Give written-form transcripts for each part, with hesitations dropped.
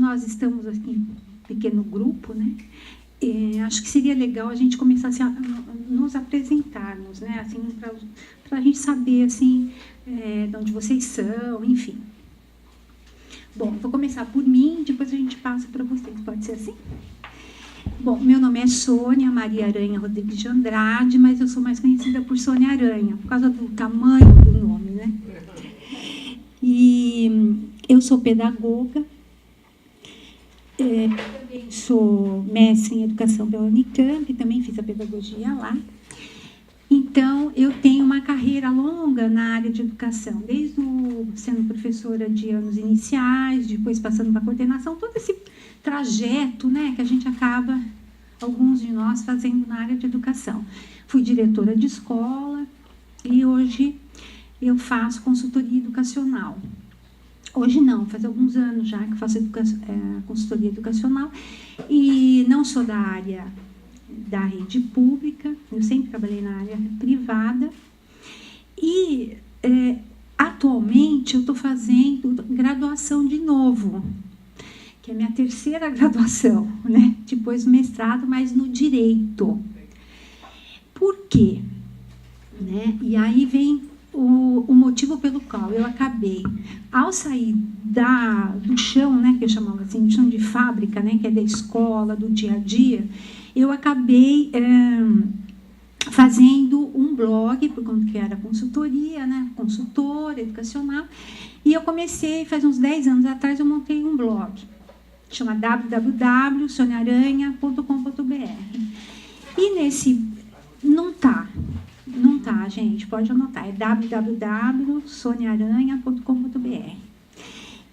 nós estamos aqui em pequeno grupo, né? Acho que seria legal a gente começar assim, a nos apresentarmos, né? Assim, para a gente saber assim, de onde vocês são, enfim. Bom, vou começar por mim, depois a gente passa para vocês. Pode ser assim? Bom, meu nome é Sônia Maria Aranha Rodrigues de Andrade, mas eu sou mais conhecida por Sônia Aranha, por causa do tamanho do nome, né? E eu sou pedagoga, também sou mestre em educação pela Unicamp, também fiz a pedagogia lá. Então, eu tenho uma carreira longa na área de educação, desde sendo professora de anos iniciais, depois passando para a coordenação, todo esse trajeto, né, que a gente acaba, alguns de nós, fazendo na área de educação. Fui diretora de escola e hoje eu faço consultoria educacional. Hoje não, faz alguns anos já que eu faço consultoria educacional e não sou da área da rede pública, eu sempre trabalhei na área privada e atualmente eu estou fazendo graduação de novo, que é a minha terceira graduação, né? Depois mestrado, mas no direito. Por quê? Né? E aí vem o motivo pelo qual eu acabei, ao sair do chão, né, que eu chamava assim, do chão de fábrica, né, que é da escola, do dia a dia, eu acabei fazendo um blog, por conta que era consultoria, né, consultora educacional, e eu comecei, faz uns 10 anos atrás, eu montei um blog, chama www.soniaranha.com.br. E nesse, não tá, gente, pode anotar, é www.soniaranha.com.br.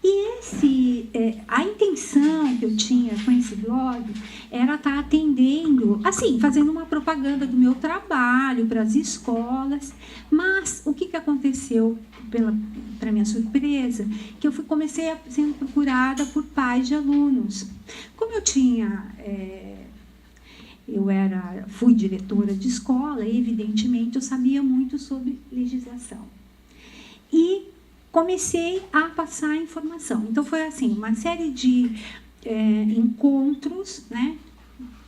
E a intenção que eu tinha com esse blog era estar atendendo, assim, fazendo uma propaganda do meu trabalho para as escolas, mas o que aconteceu, para minha surpresa, que eu comecei sendo procurada por pais de alunos. Como eu tinha... fui diretora de escola e, evidentemente, eu sabia muito sobre legislação. E comecei a passar informação. Então, foi assim, uma série de encontros, né?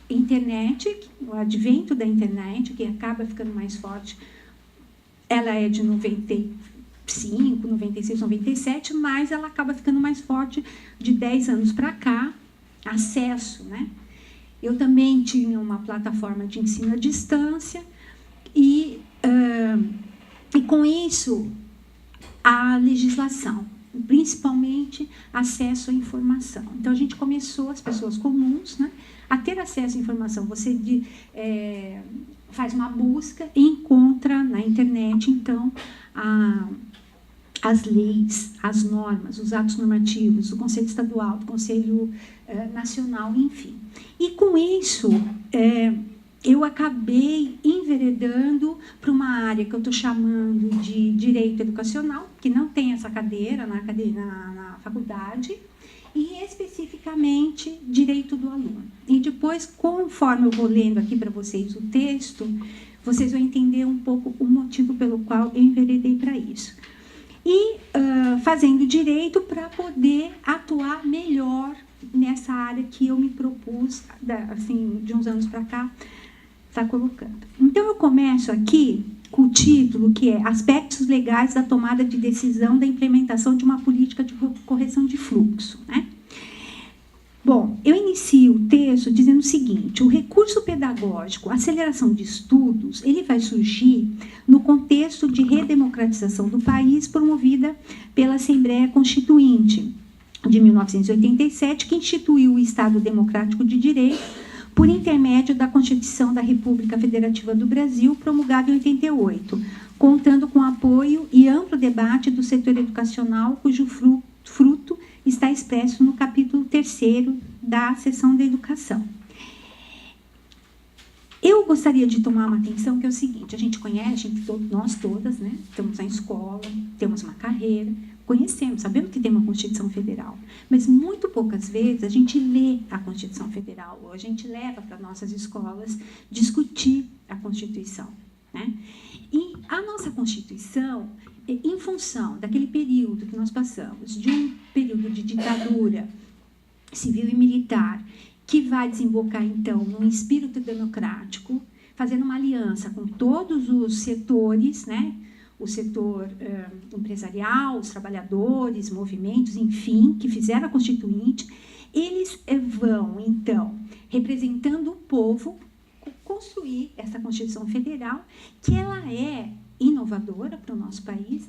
Internet, o advento da internet, que acaba ficando mais forte, ela é de 95, 96, 97, mas ela acaba ficando mais forte de 10 anos para cá, acesso, né? Eu também tinha uma plataforma de ensino à distância e com isso, a legislação, principalmente acesso à informação. Então, a gente começou, as pessoas comuns, né, a ter acesso à informação. Você faz uma busca e encontra na internet, então, as leis, as normas, os atos normativos, do Conselho Estadual, do Conselho Nacional, enfim. E, com isso, eu acabei enveredando para uma área que eu estou chamando de direito educacional, que não tem essa cadeira na faculdade, e especificamente direito do aluno. E depois, conforme eu vou lendo aqui para vocês o texto, vocês vão entender um pouco o motivo pelo qual eu enveredei para isso. E fazendo direito para poder atuar melhor nessa área que eu me propus, assim, de uns anos para cá, está colocando. Então, eu começo aqui com o título, que é Aspectos Legais da Tomada de Decisão da Implementação de uma Política de Correção de Fluxo, né? Bom, eu inicio o texto dizendo o seguinte: o recurso pedagógico, aceleração de estudos, ele vai surgir no contexto de redemocratização do país promovida pela Assembleia Constituinte de 1987, que instituiu o Estado Democrático de Direito por intermédio da Constituição da República Federativa do Brasil, promulgada em 88, contando com apoio e amplo debate do setor educacional, cujo fruto está expresso no capítulo 3º da seção da educação. Eu gostaria de tomar uma atenção, que é o seguinte: a gente conhece, nós todas, né? Estamos na escola, temos uma carreira, conhecemos, sabemos que tem uma Constituição Federal, mas muito poucas vezes a gente lê a Constituição Federal, ou a gente leva para nossas escolas discutir a Constituição, né? E a nossa Constituição, em função daquele período que nós passamos, de um período de ditadura civil e militar, que vai desembocar, então, num espírito democrático, fazendo uma aliança com todos os setores, né? O setor empresarial, os trabalhadores, movimentos, enfim, que fizeram a Constituinte. Eles vão, então, representando o povo, construir essa Constituição Federal, que ela é inovadora para o nosso país,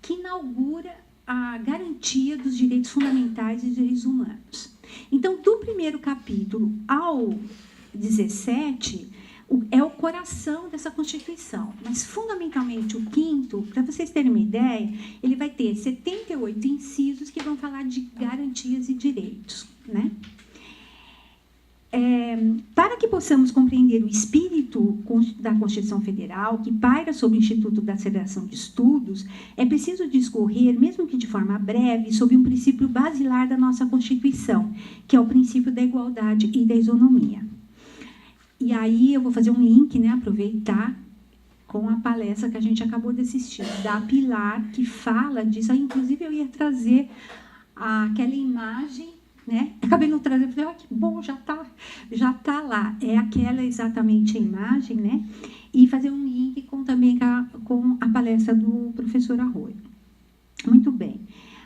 que inaugura a garantia dos direitos fundamentais e dos direitos humanos. Então, do primeiro capítulo ao 17, é o coração dessa Constituição. Mas, fundamentalmente, o quinto, para vocês terem uma ideia, ele vai ter 78 incisos que vão falar de garantias e direitos, né? Para que possamos compreender o espírito da Constituição Federal, que paira sobre o Instituto da Aceleração de Estudos, é preciso discorrer, mesmo que de forma breve, sobre um princípio basilar da nossa Constituição, que é o princípio da igualdade e da isonomia. E aí eu vou fazer um link, né, aproveitar, com a palestra que a gente acabou de assistir, da Pilar, que fala disso. Inclusive, eu ia trazer aquela imagem, né? Acabei não trazendo, falei, que bom, já tá lá. É aquela exatamente a imagem, né? E fazer um link também com a palestra do professor Arroio. Muito bem.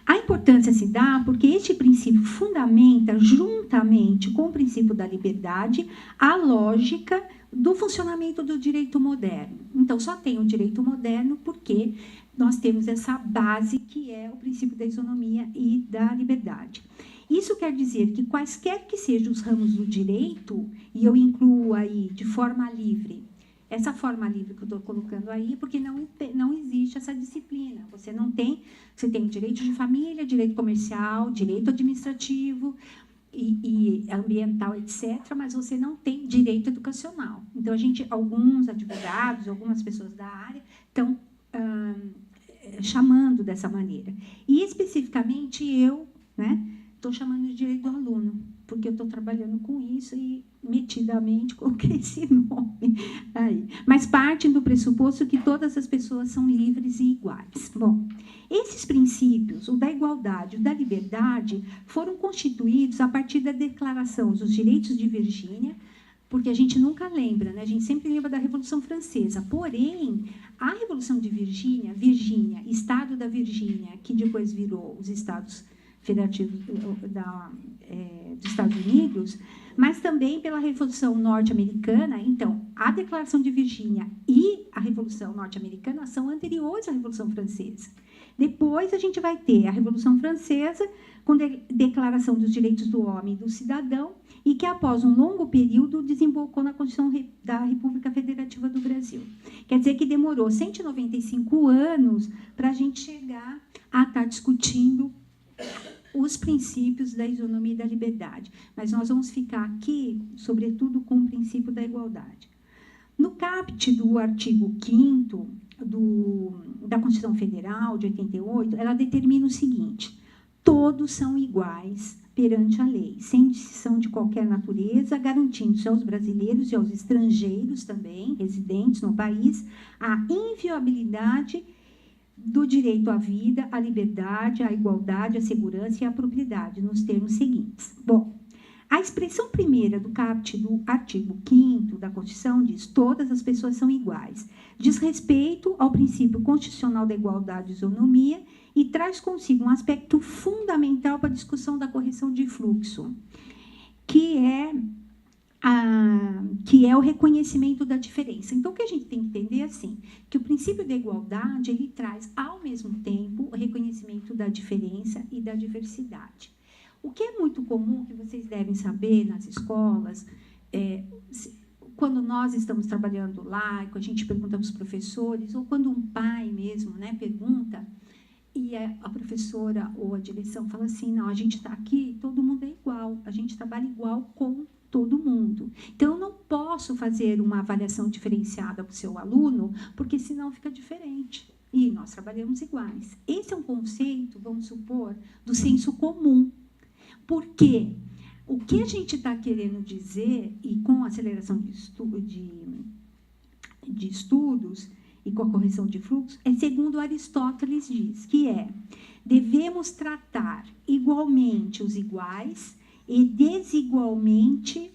A importância se dá porque este princípio fundamenta, juntamente com o princípio da liberdade, a lógica do funcionamento do direito moderno. Então, só tem o direito moderno porque nós temos essa base que é o princípio da isonomia e da liberdade. Isso quer dizer que quaisquer que sejam os ramos do direito, e eu incluo aí de forma livre, essa forma livre que eu estou colocando aí, porque não existe essa disciplina. Você tem direito de família, direito comercial, direito administrativo e ambiental, etc., mas você não tem direito educacional. Então, alguns advogados, algumas pessoas da área estão chamando dessa maneira. E, especificamente, eu, né, estou chamando de direito do aluno, porque eu estou trabalhando com isso e metidamente coloquei esse nome aí. Mas partem do pressuposto que todas as pessoas são livres e iguais. Bom, esses princípios, o da igualdade e o da liberdade, foram constituídos a partir da Declaração dos Direitos de Virgínia, porque a gente nunca lembra, né? A gente sempre lembra da Revolução Francesa. Porém, a Revolução de Virgínia, Estado da Virgínia, que depois virou os Estados Federativos dos Estados Unidos, mas também pela Revolução Norte-Americana. Então, a Declaração de Virgínia e a Revolução Norte-Americana são anteriores à Revolução Francesa. Depois, a gente vai ter a Revolução Francesa, com a Declaração dos Direitos do Homem e do Cidadão, e que, após um longo período, desembocou na Constituição da República Federativa do Brasil. Quer dizer que demorou 195 anos para a gente chegar a estar discutindo os princípios da isonomia e da liberdade. Mas nós vamos ficar aqui, sobretudo, com o princípio da igualdade. No caput do artigo 5º da Constituição Federal, de 88, ela determina o seguinte: todos são iguais perante a lei, sem distinção de qualquer natureza, garantindo-se aos brasileiros e aos estrangeiros também, residentes no país, a inviolabilidade do direito à vida, à liberdade, à igualdade, à segurança e à propriedade, nos termos seguintes. Bom, a expressão primeira do caput do artigo 5º da Constituição diz: todas as pessoas são iguais. Diz respeito ao princípio constitucional da igualdade e isonomia e traz consigo um aspecto fundamental para a discussão da correção de fluxo, que é o reconhecimento da diferença. Então, o que a gente tem que entender é assim, que o princípio da igualdade, ele traz, ao mesmo tempo, o reconhecimento da diferença e da diversidade. O que é muito comum, que vocês devem saber nas escolas, quando nós estamos trabalhando lá, e quando a gente pergunta para os professores, ou quando um pai mesmo, né, pergunta, e a professora ou a direção fala assim: não, a gente está aqui, todo mundo é igual, a gente trabalha igual com todo mundo. Então, eu não posso fazer uma avaliação diferenciada para o seu aluno, porque senão fica diferente. E nós trabalhamos iguais. Esse é um conceito, vamos supor, do senso comum. Por quê? O que a gente está querendo dizer, e com a aceleração de estudos e com a correção de fluxo, é segundo Aristóteles diz, que devemos tratar igualmente os iguais e desigualmente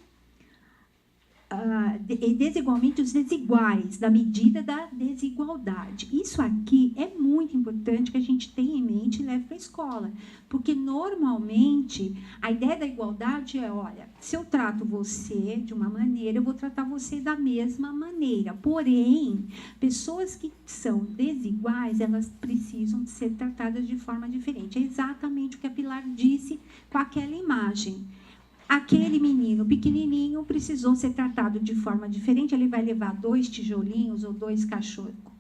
os desiguais, na medida da desigualdade. Isso aqui é muito importante que a gente tenha em mente e leve para a escola, porque, normalmente, a ideia da igualdade é, olha, se eu trato você de uma maneira, eu vou tratar você da mesma maneira. Porém, pessoas que são desiguais, elas precisam ser tratadas de forma diferente. É exatamente o que a Pilar disse com aquela imagem. Aquele menino pequenininho precisou ser tratado de forma diferente, ele vai levar 2 tijolinhos ou 2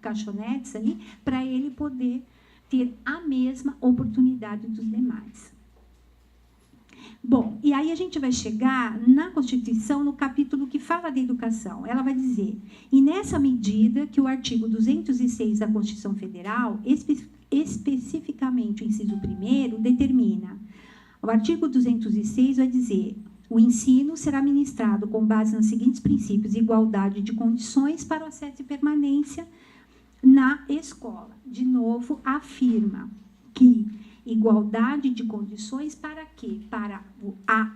caixonetes ali para ele poder ter a mesma oportunidade dos demais. Bom, e aí a gente vai chegar na Constituição, no capítulo que fala da educação. Ela vai dizer, e nessa medida que o artigo 206 da Constituição Federal, especificamente o inciso 1º, determina. O artigo 206 vai dizer: o ensino será ministrado com base nos seguintes princípios: igualdade de condições para o acesso e permanência na escola. De novo, afirma que igualdade de condições para quê? Para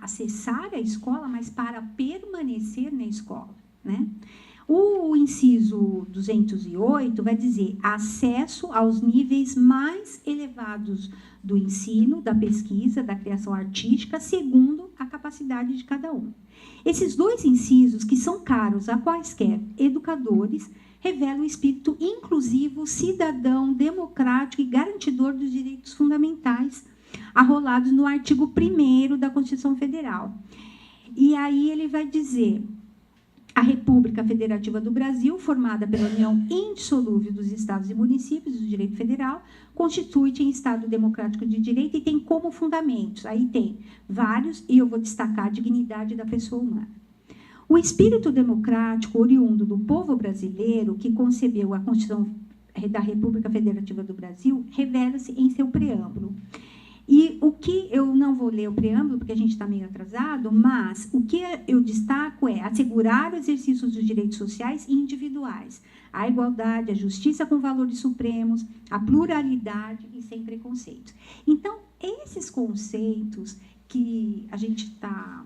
acessar a escola, mas para permanecer na escola, né? O inciso 208 vai dizer acesso aos níveis mais elevados do ensino, da pesquisa, da criação artística, segundo a capacidade de cada um. Esses 2 incisos, que são caros a quaisquer educadores, revelam o espírito inclusivo, cidadão, democrático e garantidor dos direitos fundamentais, arrolados no artigo 1º da Constituição Federal. E aí ele vai dizer: a República Federativa do Brasil, formada pela união indissolúvel dos estados e municípios do direito federal, constitui-se em Estado democrático de direito e tem como fundamentos, aí tem vários, e eu vou destacar a dignidade da pessoa humana. O espírito democrático oriundo do povo brasileiro, que concebeu a Constituição da República Federativa do Brasil, revela-se em seu preâmbulo. E o que eu não vou ler o preâmbulo, porque a gente está meio atrasado, mas o que eu destaco é assegurar o exercício dos direitos sociais e individuais, a igualdade, a justiça com valores supremos, a pluralidade e sem preconceitos. Então, esses conceitos que a gente está,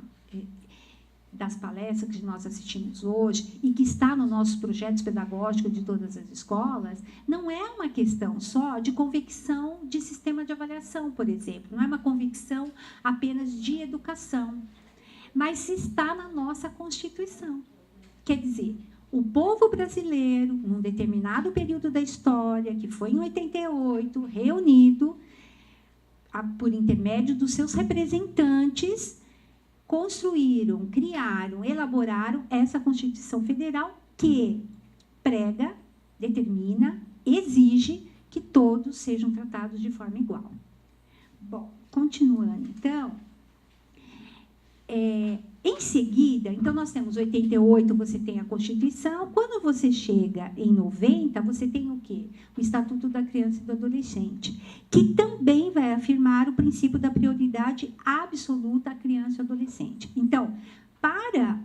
das palestras que nós assistimos hoje e que está nos nossos projetos pedagógicos de todas as escolas, não é uma questão só de convicção de sistema de avaliação, por exemplo, não é uma convicção apenas de educação, mas está na nossa Constituição. Quer dizer, o povo brasileiro, num determinado período da história, que foi em 88, reunido, por intermédio dos seus representantes, construíram, criaram, elaboraram essa Constituição Federal que prega, determina, exige que todos sejam tratados de forma igual. Bom, continuando, então, em seguida, então nós temos 88, você tem a Constituição. Quando você chega em 90, você tem o quê? O Estatuto da Criança e do Adolescente, que também vai afirmar o princípio da prioridade absoluta à criança e ao adolescente. Então, para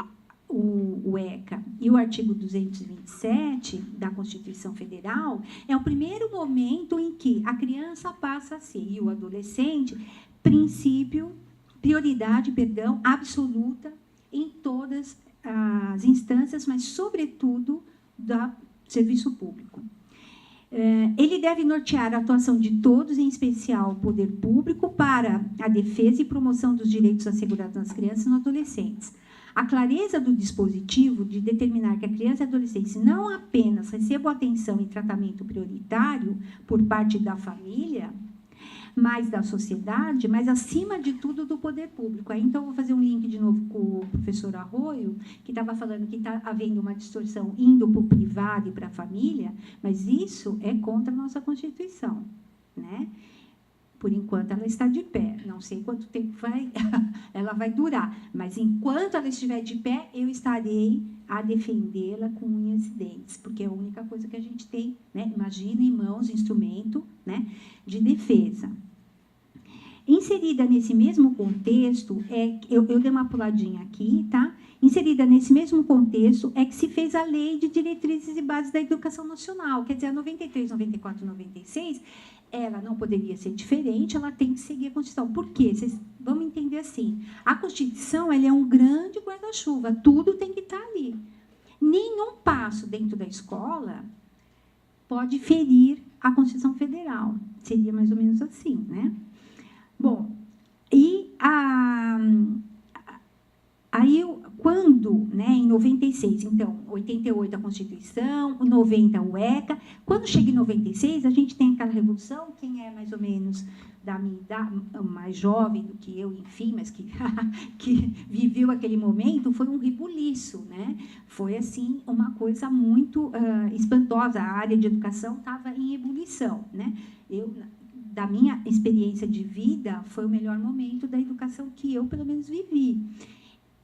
o ECA e o artigo 227 da Constituição Federal, é o primeiro momento em que a criança passa a ser, e o adolescente, prioridade absoluta em todas as instâncias, mas, sobretudo, do serviço público. Ele deve nortear a atuação de todos, em especial o poder público, para a defesa e promoção dos direitos assegurados nas crianças e nos adolescentes. A clareza do dispositivo de determinar que a criança e a adolescente não apenas recebam atenção e tratamento prioritário por parte da família, mais da sociedade, mas, acima de tudo, do poder público. Aí, então, eu vou fazer um link de novo com o professor Arroio, que estava falando que está havendo uma distorção indo para o privado e para a família, mas isso é contra a nossa Constituição, né? Por enquanto, ela está de pé. Não sei quanto tempo ela vai durar, mas, enquanto ela estiver de pé, eu estarei a defendê-la com unhas e dentes, porque é a única coisa que a gente tem, né? Imagina em mãos, instrumento, né, de defesa. Inserida nesse mesmo contexto, eu dei uma puladinha aqui, tá? Inserida nesse mesmo contexto é que se fez a Lei de Diretrizes e Bases da Educação Nacional, quer dizer, a 93, 94, 96, ela não poderia ser diferente, ela tem que seguir a Constituição. Por quê? Vocês vão entender assim. A Constituição, ela é um grande guarda-chuva, tudo tem que estar ali. Nenhum passo dentro da escola pode ferir a Constituição Federal. Seria mais ou menos assim, né? Bom, e aí, quando, né, em 96, então, 88 a Constituição, 90 o ECA, quando chega em 96, a gente tem aquela revolução, quem é mais ou menos da minha idade, mais jovem do que eu, enfim, mas que viveu aquele momento, foi um rebuliço, né? Foi, assim, uma coisa muito espantosa, a área de educação estava em ebulição, né? Da minha experiência de vida, foi o melhor momento da educação que eu, pelo menos, vivi.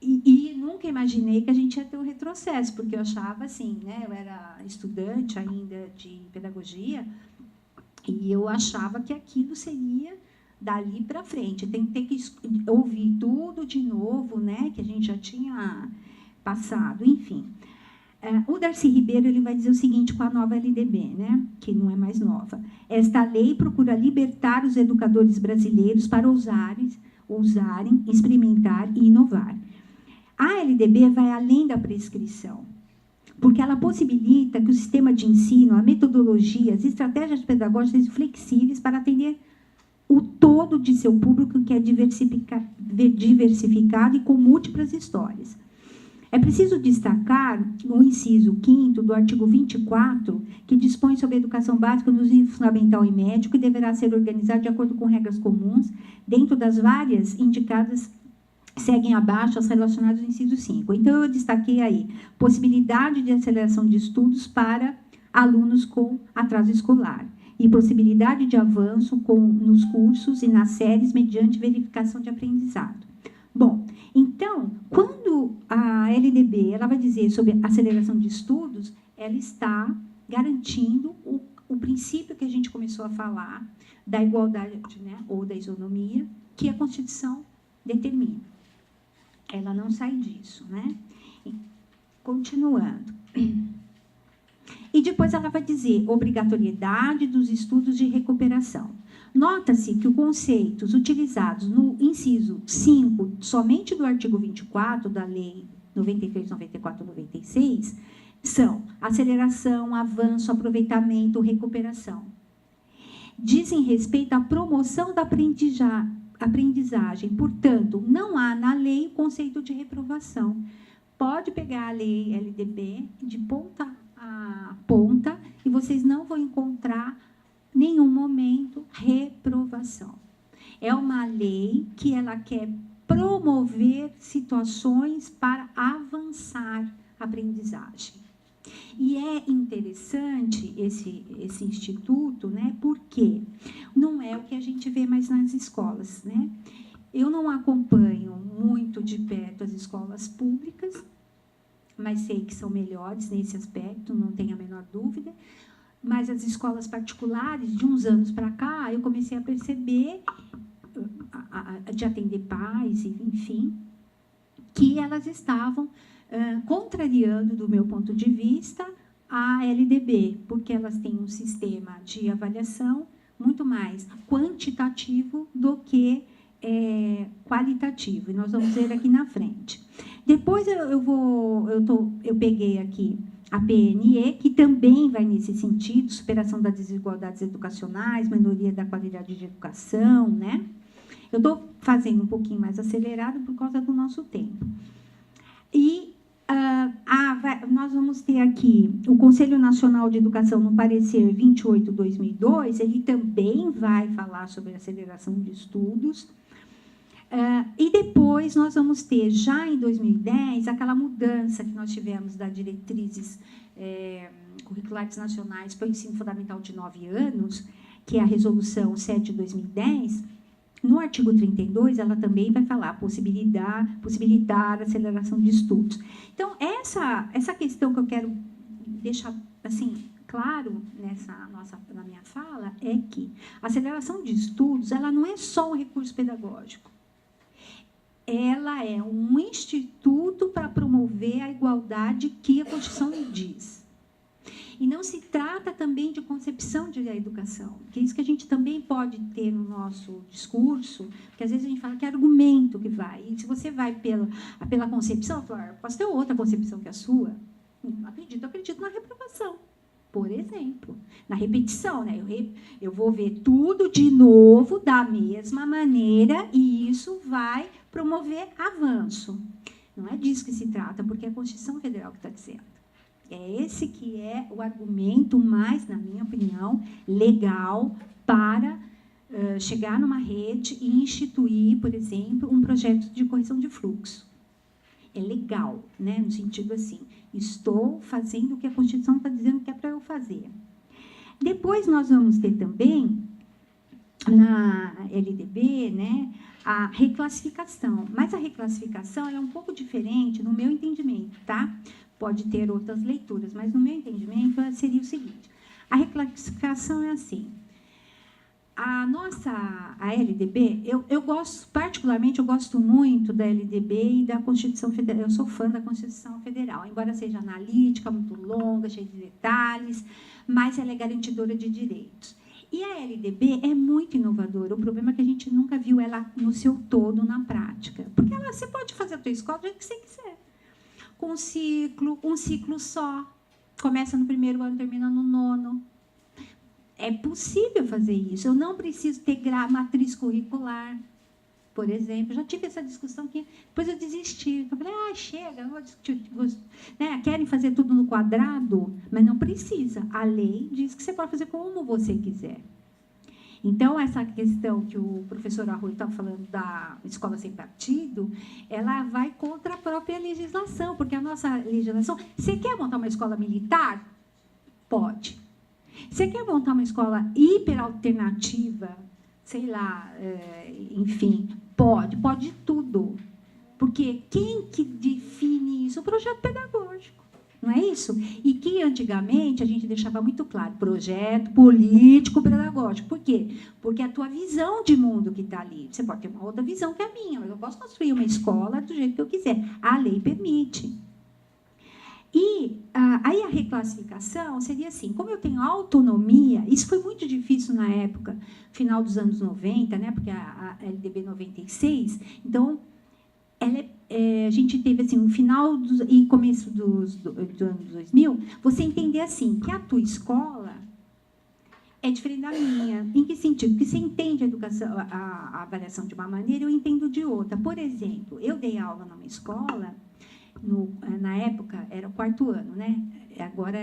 E nunca imaginei que a gente ia ter um retrocesso, porque eu achava assim, né? Eu era estudante ainda de pedagogia, e eu achava que aquilo seria dali para frente. Tem que ouvir tudo de novo, né? Que a gente já tinha passado, enfim. O Darcy Ribeiro ele vai dizer o seguinte com a nova LDB, né? Que não é mais nova. Esta lei procura libertar os educadores brasileiros para ousarem, experimentar e inovar. A LDB vai além da prescrição, porque ela possibilita que o sistema de ensino, a metodologia, as estratégias pedagógicas sejam flexíveis para atender o todo de seu público, que é diversificado e com múltiplas histórias. É preciso destacar o inciso 5º do artigo 24, que dispõe sobre a educação básica no nível fundamental e médio, que deverá ser organizada de acordo com regras comuns, dentro das várias indicadas, seguem abaixo as relacionadas ao inciso 5. Então, eu destaquei aí possibilidade de aceleração de estudos para alunos com atraso escolar e possibilidade de avanço nos cursos e nas séries mediante verificação de aprendizado. Bom, então, quando a LDB ela vai dizer sobre aceleração de estudos, ela está garantindo o princípio que a gente começou a falar da igualdade, né, ou da isonomia, que a Constituição determina. Ela não sai disso, né? Continuando. E depois ela vai dizer obrigatoriedade dos estudos de recuperação. Nota-se que os conceitos utilizados no inciso 5, somente do artigo 24 da Lei 93, 94, 96, são aceleração, avanço, aproveitamento, recuperação. Dizem respeito à promoção da aprendizagem. Portanto, não há na lei o conceito de reprovação. Pode pegar a lei LDB de ponta a ponta e vocês não vão encontrar nenhum momento reprovação. É uma lei que ela quer promover situações para avançar a aprendizagem. E é interessante esse instituto, né? Porque não é o que a gente vê mais nas escolas, né? Eu não acompanho muito de perto as escolas públicas, mas sei que são melhores nesse aspecto, não tenho a menor dúvida. Mas as escolas particulares, de uns anos para cá, eu comecei a perceber, de atender pais, enfim, que elas estavam contrariando, do meu ponto de vista, a LDB, porque elas têm um sistema de avaliação muito mais quantitativo do que qualitativo. E nós vamos ver aqui na frente. Depois eu peguei aqui a PNE, que também vai nesse sentido, superação das desigualdades educacionais, melhoria da qualidade de educação, né? Eu estou fazendo um pouquinho mais acelerado por causa do nosso tempo. E nós vamos ter aqui o Conselho Nacional de Educação, no parecer 28/2002, ele também vai falar sobre aceleração de estudos. E depois nós vamos ter, já em 2010, aquela mudança que nós tivemos das diretrizes curriculares nacionais para o ensino fundamental de 9 anos, que é a Resolução 7 de 2010, no artigo 32, ela também vai falar possibilitar a aceleração de estudos. Então, essa questão que eu quero deixar assim, claro na minha fala é que a aceleração de estudos ela não é só um recurso pedagógico. Ela é um instituto para promover a igualdade que a Constituição diz. E não se trata também de concepção de educação, que é isso que a gente também pode ter no nosso discurso, porque às vezes a gente fala que é argumento que vai. E se você vai pela concepção, fala, posso ter outra concepção que a sua? Não acredito, eu acredito na reprovação. Por exemplo, na repetição, né? Eu vou ver tudo de novo, da mesma maneira, e isso vai promover avanço. Não é disso que se trata, porque é a Constituição Federal que está dizendo. É esse que é o argumento mais, na minha opinião, legal para chegar numa rede e instituir, por exemplo, um projeto de correção de fluxo. É legal, né? No sentido assim, estou fazendo o que a Constituição está dizendo que é para eu fazer. Depois nós vamos ter também, na LDB, né, a reclassificação. Mas a reclassificação ela é um pouco diferente no meu entendimento, tá? Pode ter outras leituras, mas no meu entendimento seria o seguinte. A reclassificação é assim. A LDB, eu gosto, particularmente, eu gosto muito da LDB e da Constituição Federal. Eu sou fã da Constituição Federal, embora seja analítica, muito longa, cheia de detalhes, mas ela é garantidora de direitos. E a LDB é muito inovadora. O problema é que a gente nunca viu ela no seu todo na prática. Porque você pode fazer a tua escola do jeito que você quiser. Com um ciclo só. Começa no 1º ano, termina no 9º. É possível fazer isso. Eu não preciso ter matriz curricular, por exemplo. Já tive essa discussão que depois eu desisti. Eu falei, chega, não vou discutir. Né? Querem fazer tudo no quadrado, mas não precisa. A lei diz que você pode fazer como você quiser. Então, essa questão que o professor Arroio estava falando da escola sem partido, ela vai contra a própria legislação, porque a nossa legislação... Você quer montar uma escola militar? Pode. Você quer montar uma escola hiperalternativa, sei lá, enfim, pode tudo. Porque quem que define isso? O projeto pedagógico, não é isso? E que antigamente a gente deixava muito claro, projeto político pedagógico. Por quê? Porque é a tua visão de mundo que está ali. Você pode ter uma outra visão que a minha, mas eu posso construir uma escola do jeito que eu quiser. A lei permite. E aí a reclassificação seria assim, como eu tenho autonomia, isso foi muito difícil na época, final dos anos 90, né, porque a LDB 96, então a gente teve assim, um final e começo dos anos 2000, você entender assim, que a tua escola é diferente da minha. Em que sentido? Porque você entende a educação, a avaliação de uma maneira, eu entendo de outra. Por exemplo, eu dei aula numa escola... na época, era o 4º ano, né? Agora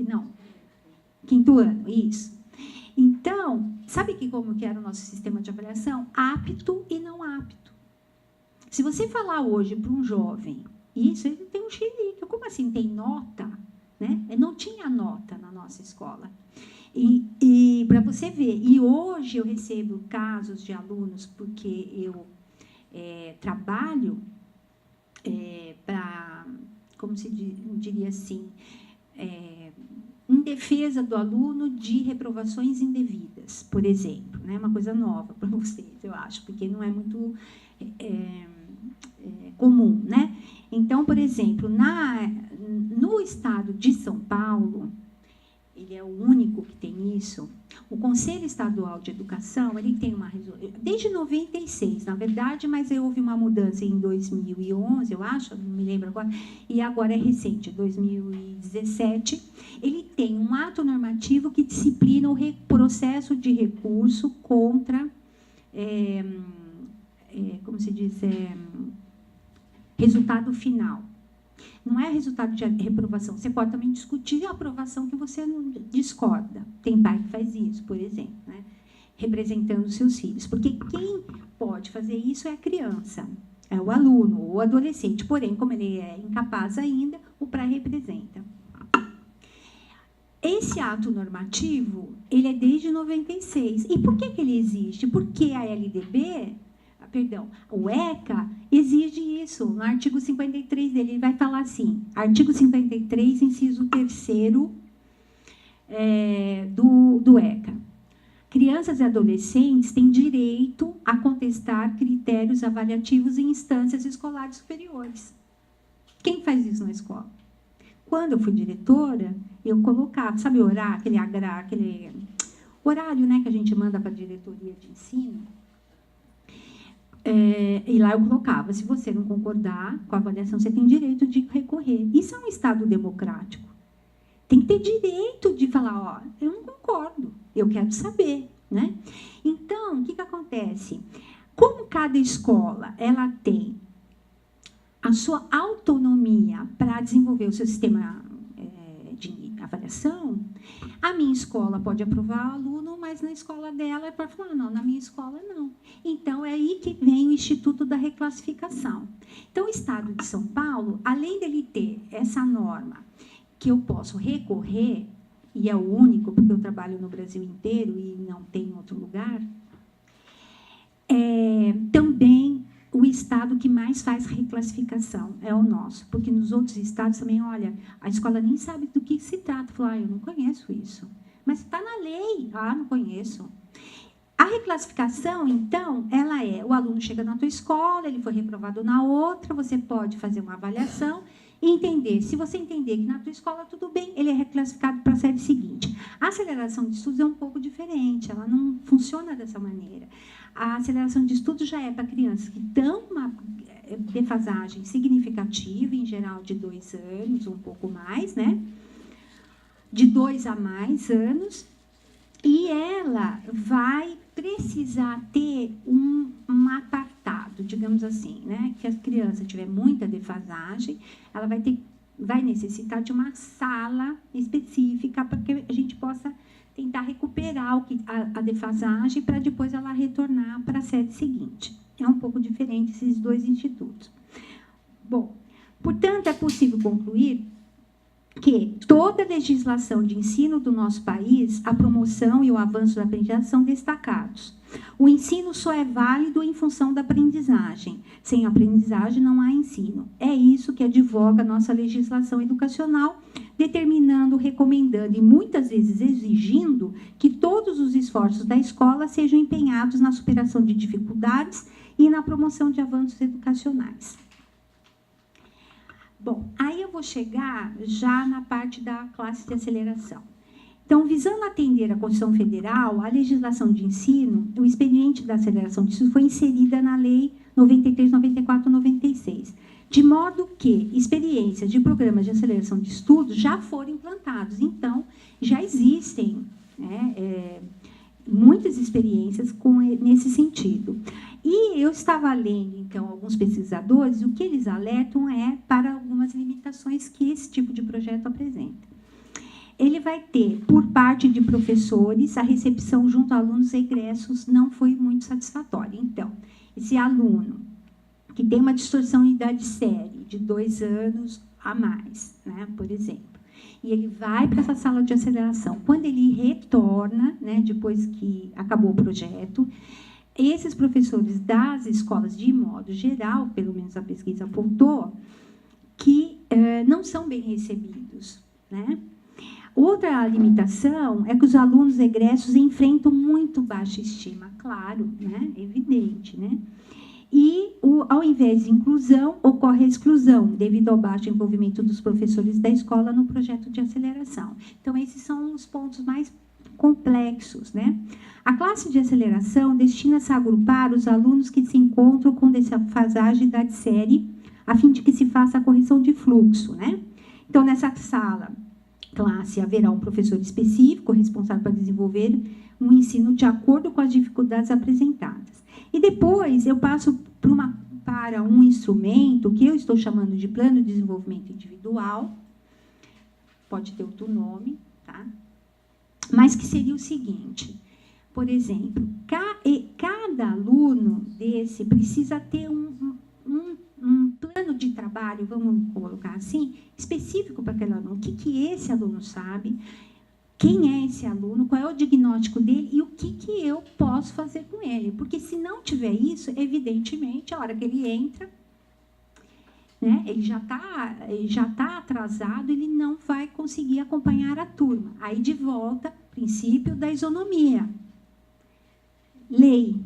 não, 5º ano, isso. Então, sabe como que era o nosso sistema de avaliação? Apto e não apto. Se você falar hoje para um jovem, isso, ele tem um xilique. Como assim tem nota? Né? Não tinha nota na nossa escola. E para você ver, e hoje eu recebo casos de alunos, porque eu trabalho... para, como se diria assim, em defesa do aluno de reprovações indevidas, por exemplo, né? Uma coisa nova para vocês, eu acho, porque não é muito comum, né? Então, por exemplo, no estado de São Paulo, ele é o único que tem isso. O Conselho Estadual de Educação, ele tem uma resolução, desde 96, na verdade, mas houve uma mudança em 2011, eu acho, não me lembro agora, e agora é recente, 2017, ele tem um ato normativo que disciplina o processo de recurso contra, como se diz, resultado final. Não é resultado de reprovação. Você pode também discutir a aprovação que você não discorda. Tem pai que faz isso, por exemplo, né? Representando os seus filhos. Porque quem pode fazer isso é a criança, é o aluno, o adolescente. Porém, como ele é incapaz ainda, o pai representa. Esse ato normativo, ele é desde 96. E por que ele existe? Porque a LDB... o ECA exige isso. No artigo 53 dele, ele vai falar assim, artigo 53, inciso 3º do ECA. Crianças e adolescentes têm direito a contestar critérios avaliativos em instâncias escolares superiores. Quem faz isso na escola? Quando eu fui diretora, eu colocava, sabe o horário, aquele horário, né, que a gente manda para a diretoria de ensino, e lá eu colocava, se você não concordar com a avaliação, você tem direito de recorrer. Isso é um Estado democrático. Tem que ter direito de falar, ó, eu não concordo, eu quero saber, né? Então, o que acontece? Como cada escola ela tem a sua autonomia para desenvolver o seu sistema de avaliação, a minha escola pode aprovar o aluno, mas na escola dela é para falar, não, na minha escola não. Então, é aí que vem o Instituto da Reclassificação. Então, o Estado de São Paulo, além dele ter essa norma que eu posso recorrer, e é o único, porque eu trabalho no Brasil inteiro e não tem em outro lugar, também o estado que mais faz reclassificação é o nosso, porque nos outros estados também, olha, a escola nem sabe do que se trata. Fala, eu não conheço isso. Mas está na lei. Não conheço. A reclassificação, então, ela o aluno chega na tua escola, ele foi reprovado na outra, você pode fazer uma avaliação e entender. Se você entender que na tua escola tudo bem, ele é reclassificado para a série seguinte. A aceleração de estudos é um pouco diferente, ela não funciona dessa maneira. A aceleração de estudos já é para crianças que estão uma defasagem significativa, em geral de 2 anos, um pouco mais, né? De 2 a mais anos, e ela vai precisar ter um apartado, digamos assim, né? Que a criança tiver muita defasagem, ela vai necessitar de uma sala específica para que a gente possa tentar recuperar a defasagem para depois ela retornar para a série seguinte. É um pouco diferente esses dois institutos. Bom, portanto, é possível concluir que toda a legislação de ensino do nosso país, a promoção e o avanço da aprendizagem são destacados. O ensino só é válido em função da aprendizagem. Sem aprendizagem não há ensino. É isso que advoga a nossa legislação educacional, determinando, recomendando e muitas vezes exigindo que todos os esforços da escola sejam empenhados na superação de dificuldades e na promoção de avanços educacionais. Bom, aí eu vou chegar já na parte da classe de aceleração. Então, visando atender a Constituição Federal, a legislação de ensino, o expediente da aceleração de ensino foi inserida na Lei 93, 94, 96, de modo que experiências de programas de aceleração de estudos já foram implantados. Então, já existem muitas experiências nesse sentido. E eu estava lendo, então, alguns pesquisadores, o que eles alertam para algumas limitações que esse tipo de projeto apresenta. Ele vai ter, por parte de professores, a recepção junto a alunos egressos não foi muito satisfatória. Então, esse aluno que tem uma distorção de idade série de 2 anos a mais, né, por exemplo, e ele vai para essa sala de aceleração. Quando ele retorna, né, depois que acabou o projeto, esses professores das escolas, de modo geral, pelo menos a pesquisa apontou, que não são bem recebidos, né? Outra limitação é que os alunos egressos enfrentam muito baixa estima, claro, né? Evidente, né? E, ao invés de inclusão, ocorre a exclusão, devido ao baixo envolvimento dos professores da escola no projeto de aceleração. Então, esses são os pontos mais complexos, né? A classe de aceleração destina-se a agrupar os alunos que se encontram com defasagem de idade série, a fim de que se faça a correção de fluxo, né? Então, nessa classe haverá um professor específico responsável por desenvolver um ensino de acordo com as dificuldades apresentadas. E depois eu passo para um instrumento que eu estou chamando de plano de desenvolvimento individual, pode ter outro nome, tá? Mas que seria o seguinte, por exemplo, cada aluno desse precisa ter um plano de trabalho, vamos colocar assim, específico para aquele aluno. O que esse aluno sabe, quem é esse aluno, qual é o diagnóstico dele e o que eu posso fazer com ele. Porque se não tiver isso, evidentemente, a hora que ele entra, né, ele já tá atrasado, ele não vai conseguir acompanhar a turma. Aí, de volta, princípio da isonomia. Lei.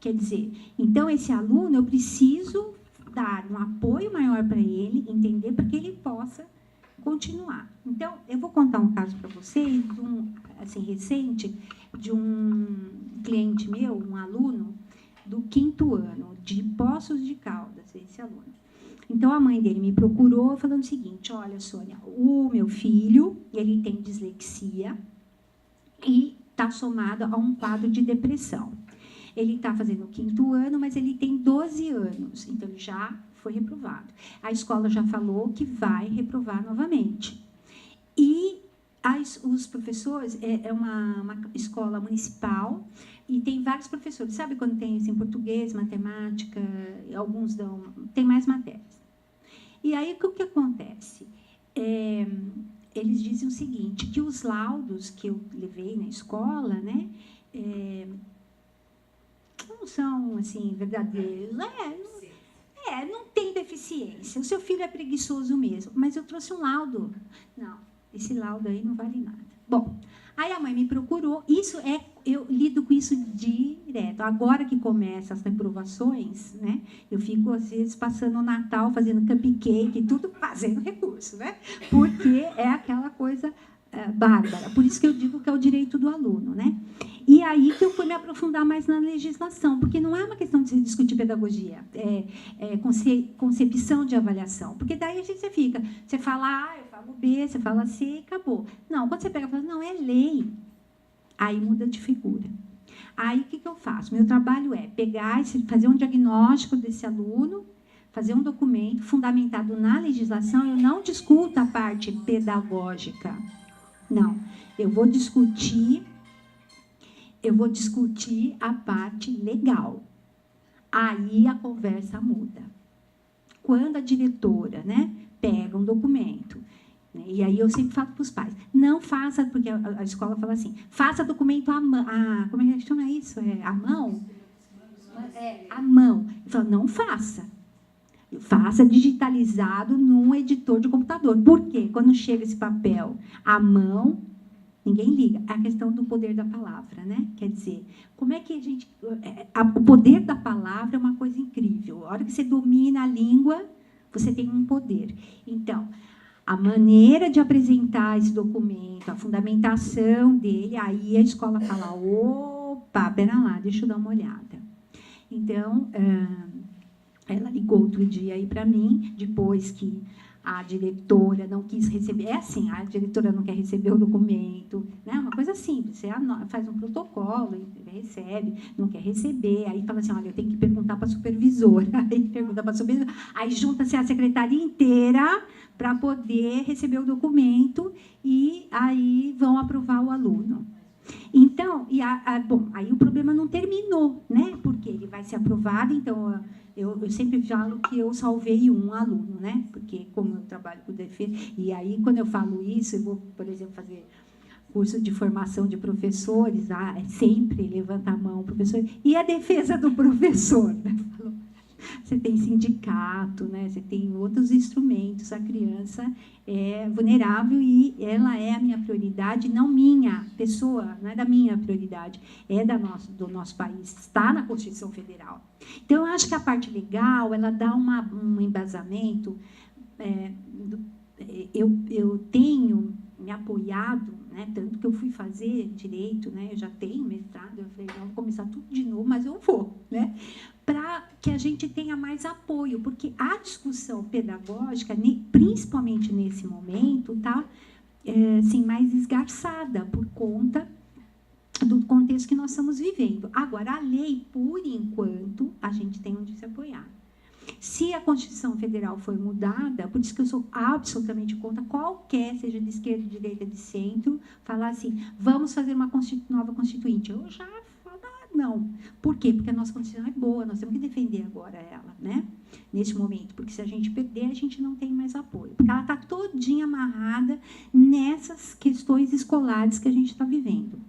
Quer dizer, então, esse aluno, eu preciso dar um apoio maior para ele, entender, para que ele possa continuar. Então, eu vou contar um caso para vocês, assim, recente, de um cliente meu, um aluno, do 5º ano, de Poços de Caldas, esse aluno. Então, a mãe dele me procurou falando o seguinte: olha, Sônia, o meu filho, ele tem dislexia e está somado a um quadro de depressão. Ele está fazendo o 5º ano, mas ele tem 12 anos, então ele já foi reprovado. A escola já falou que vai reprovar novamente. E os professores, é uma escola municipal, e tem vários professores. Sabe quando tem assim, português, matemática, alguns tem mais matérias. E aí, o que acontece? Eles dizem o seguinte, que os laudos que eu levei na escola, né, não são assim, verdadeiros. Não tem deficiência. O seu filho é preguiçoso mesmo. Mas eu trouxe um laudo. Não, esse laudo aí não vale nada. Bom, aí a mãe me procurou. Eu lido com isso direto. Agora que começam as reprovações, né? Eu fico, às vezes, passando o Natal, fazendo cupcake, tudo fazendo recurso, né? Porque é aquela coisa bárbara. Por isso que eu digo que é o direito do aluno, né? E aí que eu fui me aprofundar mais na legislação, porque não é uma questão de se discutir pedagogia, concepção de avaliação, porque daí a gente fica, você fala A, eu falo B, você fala C e acabou. Não, quando você pega e fala, não, é lei, aí muda de figura. Aí o que eu faço? Meu trabalho é pegar, fazer um diagnóstico desse aluno, fazer um documento fundamentado na legislação. Eu não discuto a parte pedagógica, não, eu vou discutir a parte legal. Aí a conversa muda. Quando a diretora, né, pega um documento, né, e aí eu sempre falo para os pais, não faça, porque a escola fala assim, faça documento à mão. Como é que chama isso? À mão? À mão. Eu falo, não faça. Faça digitalizado num editor de computador. Por quê? Quando chega esse papel à mão, ninguém liga. É a questão do poder da palavra, né? Quer dizer, como é que a gente... O poder da palavra é uma coisa incrível. A hora que você domina a língua, você tem um poder. Então, a maneira de apresentar esse documento, a fundamentação dele, aí a escola fala, opa, pera lá, deixa eu dar uma olhada. Então, ela ligou outro dia aí para mim, depois que a diretora não quis receber. É assim, a diretora não quer receber o documento, né? Uma coisa simples, você faz um protocolo, recebe, não quer receber, aí fala assim, olha, eu tenho que perguntar para a supervisora, aí pergunta para a supervisora, aí junta-se a secretaria inteira para poder receber o documento e aí vão aprovar o aluno. Então, bom, aí o problema não terminou, né? Porque ele vai ser aprovado, então... Eu sempre falo que eu salvei um aluno, né? Porque, como eu trabalho com defesa, e aí, quando eu falo isso, eu vou, por exemplo, fazer curso de formação de professores, sempre levanta a mão o professor, e a defesa do professor, né? Você tem sindicato, né? Você tem outros instrumentos, a criança é vulnerável e ela é a minha prioridade, não minha pessoa, não é da minha prioridade, é do nosso país, está na Constituição Federal. Então, eu acho que a parte legal, ela dá um embasamento. Eu tenho me apoiado, né, tanto que eu fui fazer direito, né, eu já tenho mestrado, eu falei, não, vou começar tudo de novo, mas eu vou, né, para que a gente tenha mais apoio, porque a discussão pedagógica, principalmente nesse momento, está assim, mais esgarçada por conta do contexto que nós estamos vivendo. Agora, a lei, por enquanto, a gente tem onde se apoiar. Se a Constituição Federal foi mudada, por isso que eu sou absolutamente contra qualquer, seja de esquerda, de direita, de centro, falar assim, vamos fazer uma nova Constituinte. Eu já falo, não. Por quê? Porque a nossa Constituição é boa, nós temos que defender agora ela, né? Neste momento, porque se a gente perder, a gente não tem mais apoio. Porque ela está todinha amarrada nessas questões escolares que a gente está vivendo.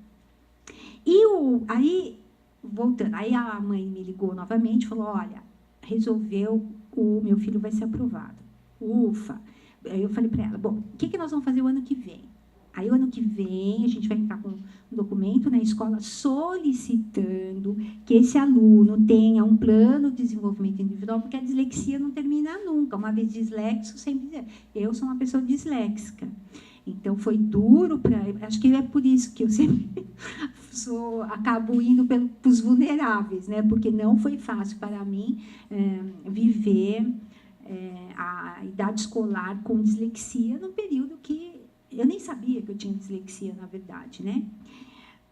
E aí, voltando, aí a mãe me ligou novamente e falou, olha, resolveu, o meu filho vai ser aprovado. Ufa! Aí eu falei para ela, bom, o que nós vamos fazer o ano que vem? Aí, o ano que vem, a gente vai entrar com um documento na escola solicitando que esse aluno tenha um plano de desenvolvimento individual, porque a dislexia não termina nunca. Uma vez dislexo, sempre... Eu sou uma pessoa disléxica. Então, foi duro para... Acho que é por isso que eu sempre acabo indo para os vulneráveis, né? Porque não foi fácil para mim viver a idade escolar com dislexia num período que eu nem sabia que eu tinha dislexia, na verdade, né?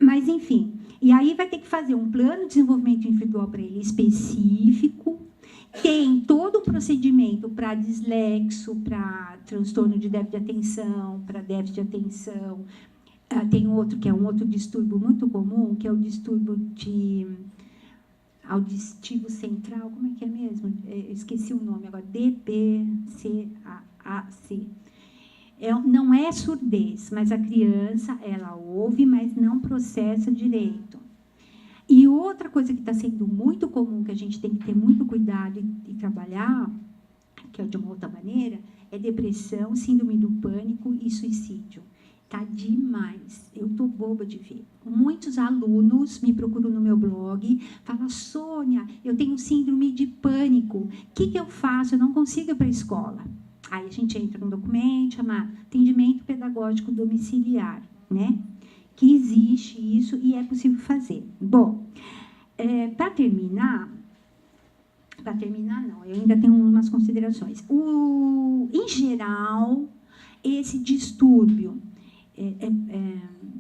Mas, enfim, e aí vai ter que fazer um plano de desenvolvimento individual para ele específico, tem todo o procedimento para dislexo, para transtorno de déficit de atenção, para déficit de atenção. Tem outro, que é um outro distúrbio muito comum, que é o distúrbio de auditivo central, como é que é mesmo? Esqueci o nome agora, DPCAC. Não é surdez, mas a criança, ela ouve, mas não processa direito. E outra coisa que está sendo muito comum, que a gente tem que ter muito cuidado e trabalhar, que é de uma outra maneira, é depressão, síndrome do pânico e suicídio. Está demais. Eu estou boba de ver. Muitos alunos me procuram no meu blog, falam, Sônia, eu tenho síndrome de pânico. O que eu faço? Eu não consigo ir para a escola. Aí a gente entra num documento chamado Atendimento Pedagógico Domiciliar, né? Que existe isso e é possível fazer. Bom, para terminar não, eu ainda tenho umas considerações. Em geral, esse distúrbio,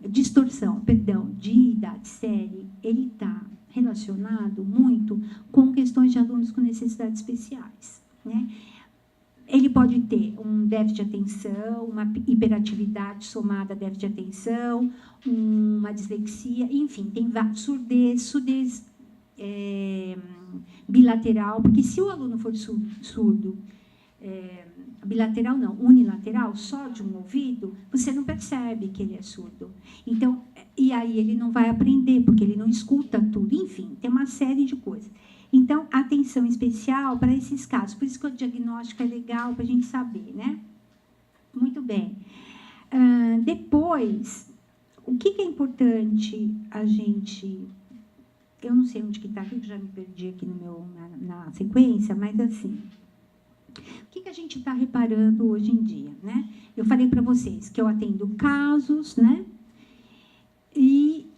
distorção, de idade série, ele está relacionado muito com questões de alunos com necessidades especiais, né? Ele pode ter um déficit de atenção, uma hiperatividade somada a déficit de atenção, uma dislexia, enfim, tem surdez bilateral, porque se o aluno for surdo, bilateral não, unilateral, só de um ouvido, você não percebe que ele é surdo. Então, e aí ele não vai aprender, porque ele não escuta tudo, enfim, tem uma série de coisas. Então, atenção especial para esses casos. Por isso que o diagnóstico é legal para a gente saber, né? Muito bem. Depois, o que é importante a gente... Eu não sei onde que está aqui, que já me perdi aqui na sequência, mas assim... O que a gente está reparando hoje em dia, né? Eu falei para vocês que eu atendo casos, né? E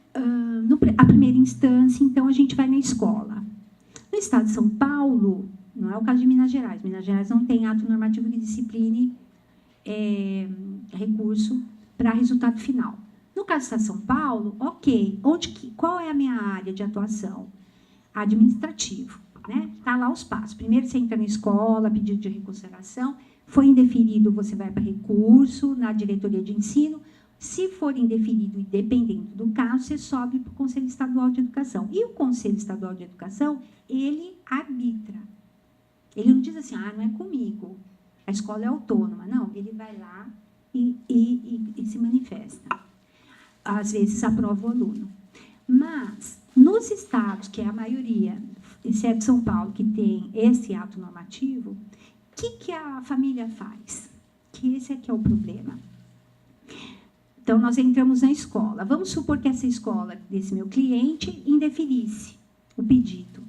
a primeira instância, então, a gente vai na escola. No estado de São Paulo, não é o caso de Minas Gerais. Minas Gerais não tem ato normativo que discipline recurso para resultado final. No caso do estado de São Paulo, ok. Qual é a minha área de atuação? Administrativo. Né? Tá lá os passos. Primeiro você entra na escola, pedido de reconsideração. Foi indeferido, você vai para recurso na diretoria de ensino. Se for indeferido e dependendo do caso, você sobe para o Conselho Estadual de Educação. E o Conselho Estadual de Educação, ele arbitra. Ele não diz assim, não é comigo, a escola é autônoma. Não, ele vai lá e se manifesta. Às vezes aprova o aluno. Mas, nos estados, que é a maioria, exceto São Paulo, que tem esse ato normativo, o que a família faz? Que esse aqui é o problema. Então, nós entramos na escola. Vamos supor que essa escola desse meu cliente indeferisse o pedido.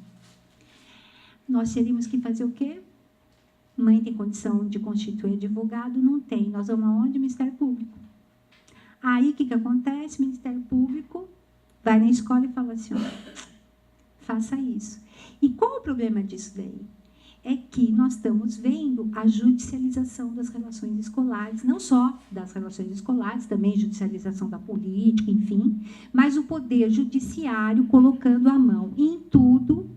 Nós teríamos que fazer o quê? Mãe tem condição de constituir advogado? Não tem. Nós vamos aonde? Ministério Público. Aí, o que acontece? O Ministério Público vai na escola e fala assim, faça isso. E qual o problema disso daí? É que nós estamos vendo a judicialização das relações escolares, não só das relações escolares, também judicialização da política, enfim, mas o poder judiciário colocando a mão em tudo,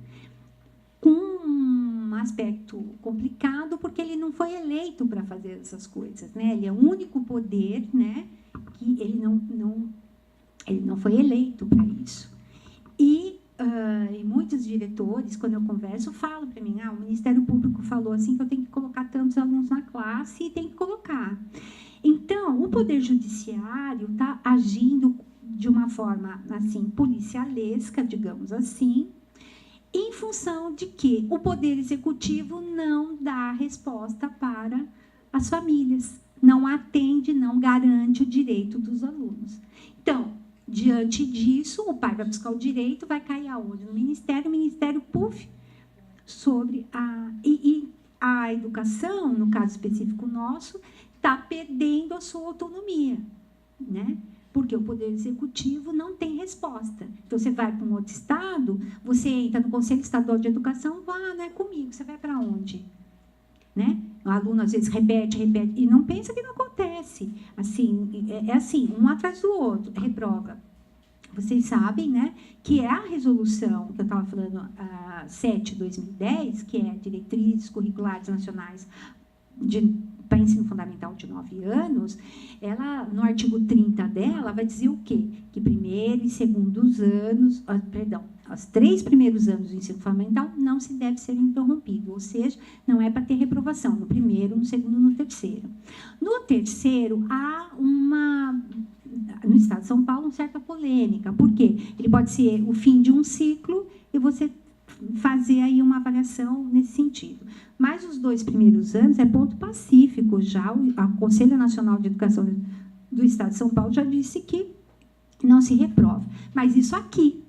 com um aspecto complicado, porque ele não foi eleito para fazer essas coisas, né? Ele é o único poder, né, que ele não foi eleito para isso. E muitos diretores, quando eu converso, falam para mim, o Ministério Público falou assim que eu tenho que colocar tantos alunos na classe e tem que colocar. Então, o Poder Judiciário está agindo de uma forma, assim, policialesca, digamos assim, em função de que o Poder Executivo não dá resposta para as famílias. não atende, não garante o direito dos alunos. Então, diante disso, o pai vai buscar o direito, vai cair aonde? No Ministério, o Ministério, puf, sobre a... E a educação, no caso específico nosso, está perdendo a sua autonomia, né? Porque o Poder Executivo não tem resposta. Então, você vai para um outro estado, você entra no Conselho Estadual de Educação, não é comigo, você vai para onde? Né? O aluno, às vezes, repete, e não pensa que não acontece. Assim, é assim, um atrás do outro, reprova. Vocês sabem, né, que é a resolução que eu estava falando, a 7/2010, que é Diretrizes Curriculares Nacionais para ensino fundamental de 9 anos, ela, no artigo 30 dela, vai dizer o quê? Que primeiro e segundos anos, os 3 primeiros anos do ensino fundamental não se deve ser interrompido, ou seja, não é para ter reprovação no primeiro, no segundo, no terceiro. No terceiro, há no estado de São Paulo, uma certa polêmica. Por quê? Ele pode ser o fim de um ciclo e você fazer aí uma avaliação nesse sentido. Mas os 2 primeiros anos é ponto pacífico. Já o Conselho Nacional de Educação do Estado de São Paulo já disse que não se reprova. Mas isso aqui,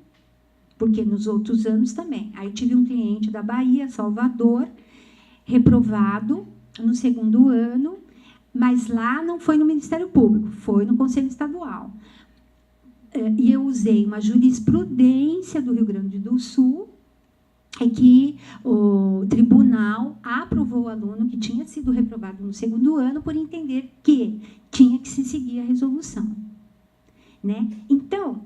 porque nos outros anos também. Aí tive um cliente da Bahia, Salvador, reprovado no segundo ano, mas lá não foi no Ministério Público, foi no Conselho Estadual. E eu usei uma jurisprudência do Rio Grande do Sul, em que o tribunal aprovou o aluno que tinha sido reprovado no segundo ano por entender que tinha que se seguir a resolução. Né? Então,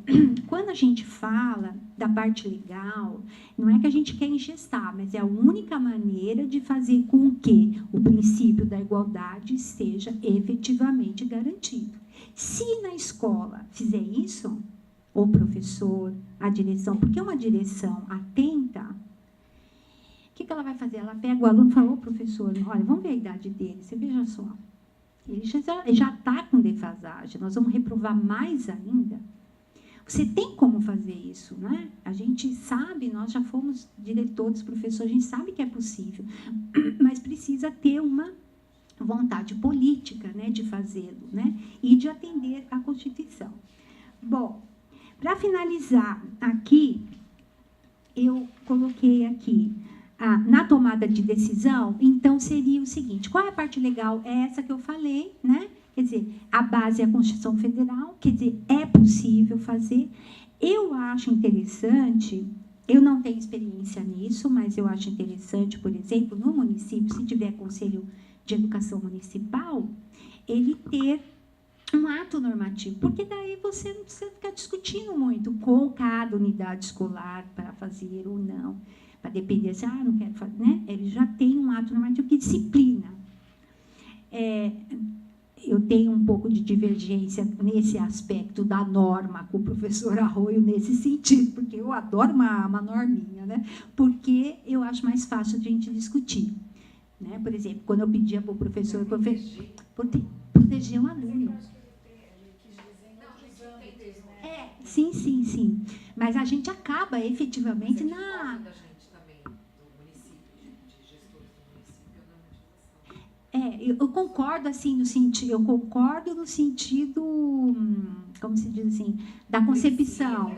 quando a gente fala da parte legal, não é que a gente quer engestar, mas é a única maneira de fazer com que o princípio da igualdade seja efetivamente garantido. Se na escola fizer isso, o professor, a direção, porque uma direção atenta, o que ela vai fazer? Ela pega o aluno e fala, ô professor, olha, vamos ver a idade dele, você veja só. Ele já está com defasagem, nós vamos reprovar mais ainda. Você tem como fazer isso, né? A gente sabe, nós já fomos diretores, professores, a gente sabe que é possível, mas precisa ter uma vontade política, né, de fazê-lo, né, e de atender à Constituição. Bom, para finalizar aqui, eu coloquei aqui, na tomada de decisão, então seria o seguinte, qual é a parte legal? É essa que eu falei, né? Quer dizer, a base é a Constituição Federal, quer dizer, é possível fazer. Eu acho interessante, eu não tenho experiência nisso, mas eu acho interessante, por exemplo, no município, se tiver Conselho de Educação Municipal, ele ter um ato normativo, porque daí você não precisa ficar discutindo muito com cada unidade escolar para fazer ou não. Para depender, assim, não quero fazer, né? Ele já tem um ato normativo que disciplina. Eu tenho um pouco de divergência nesse aspecto da norma com o professor Arroio nesse sentido, porque eu adoro uma norminha, né? Porque eu acho mais fácil de a gente discutir. Né? Por exemplo, quando eu pedia para o professor proteger um aluno. Sim. Mas a gente acaba efetivamente na... Eu concordo assim no sentido, como se diz assim, da concepção,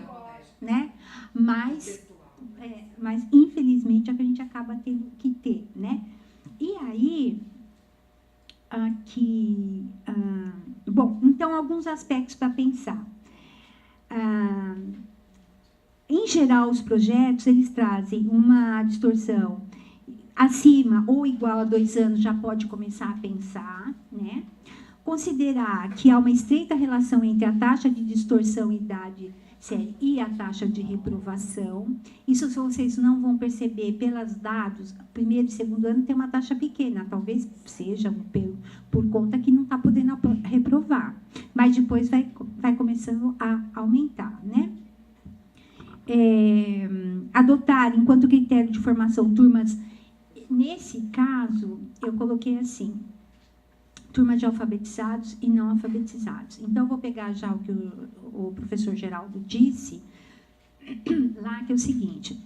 né? Mas infelizmente é que a gente acaba tendo que ter, né? E aí, aqui, bom, então alguns aspectos para pensar. Em geral, os projetos eles trazem uma distorção. Acima ou igual a 2 anos já pode começar a pensar, né? Considerar que há uma estreita relação entre a taxa de distorção idade e a taxa de reprovação. Isso vocês não vão perceber pelos dados. Primeiro e segundo ano tem uma taxa pequena, talvez seja por conta que não está podendo reprovar. Mas depois vai começando a aumentar, né? Adotar, enquanto critério de formação, turmas... Nesse caso, eu coloquei assim, turma de alfabetizados e não alfabetizados. Então, eu vou pegar já o que o professor Geraldo disse, lá, que é o seguinte,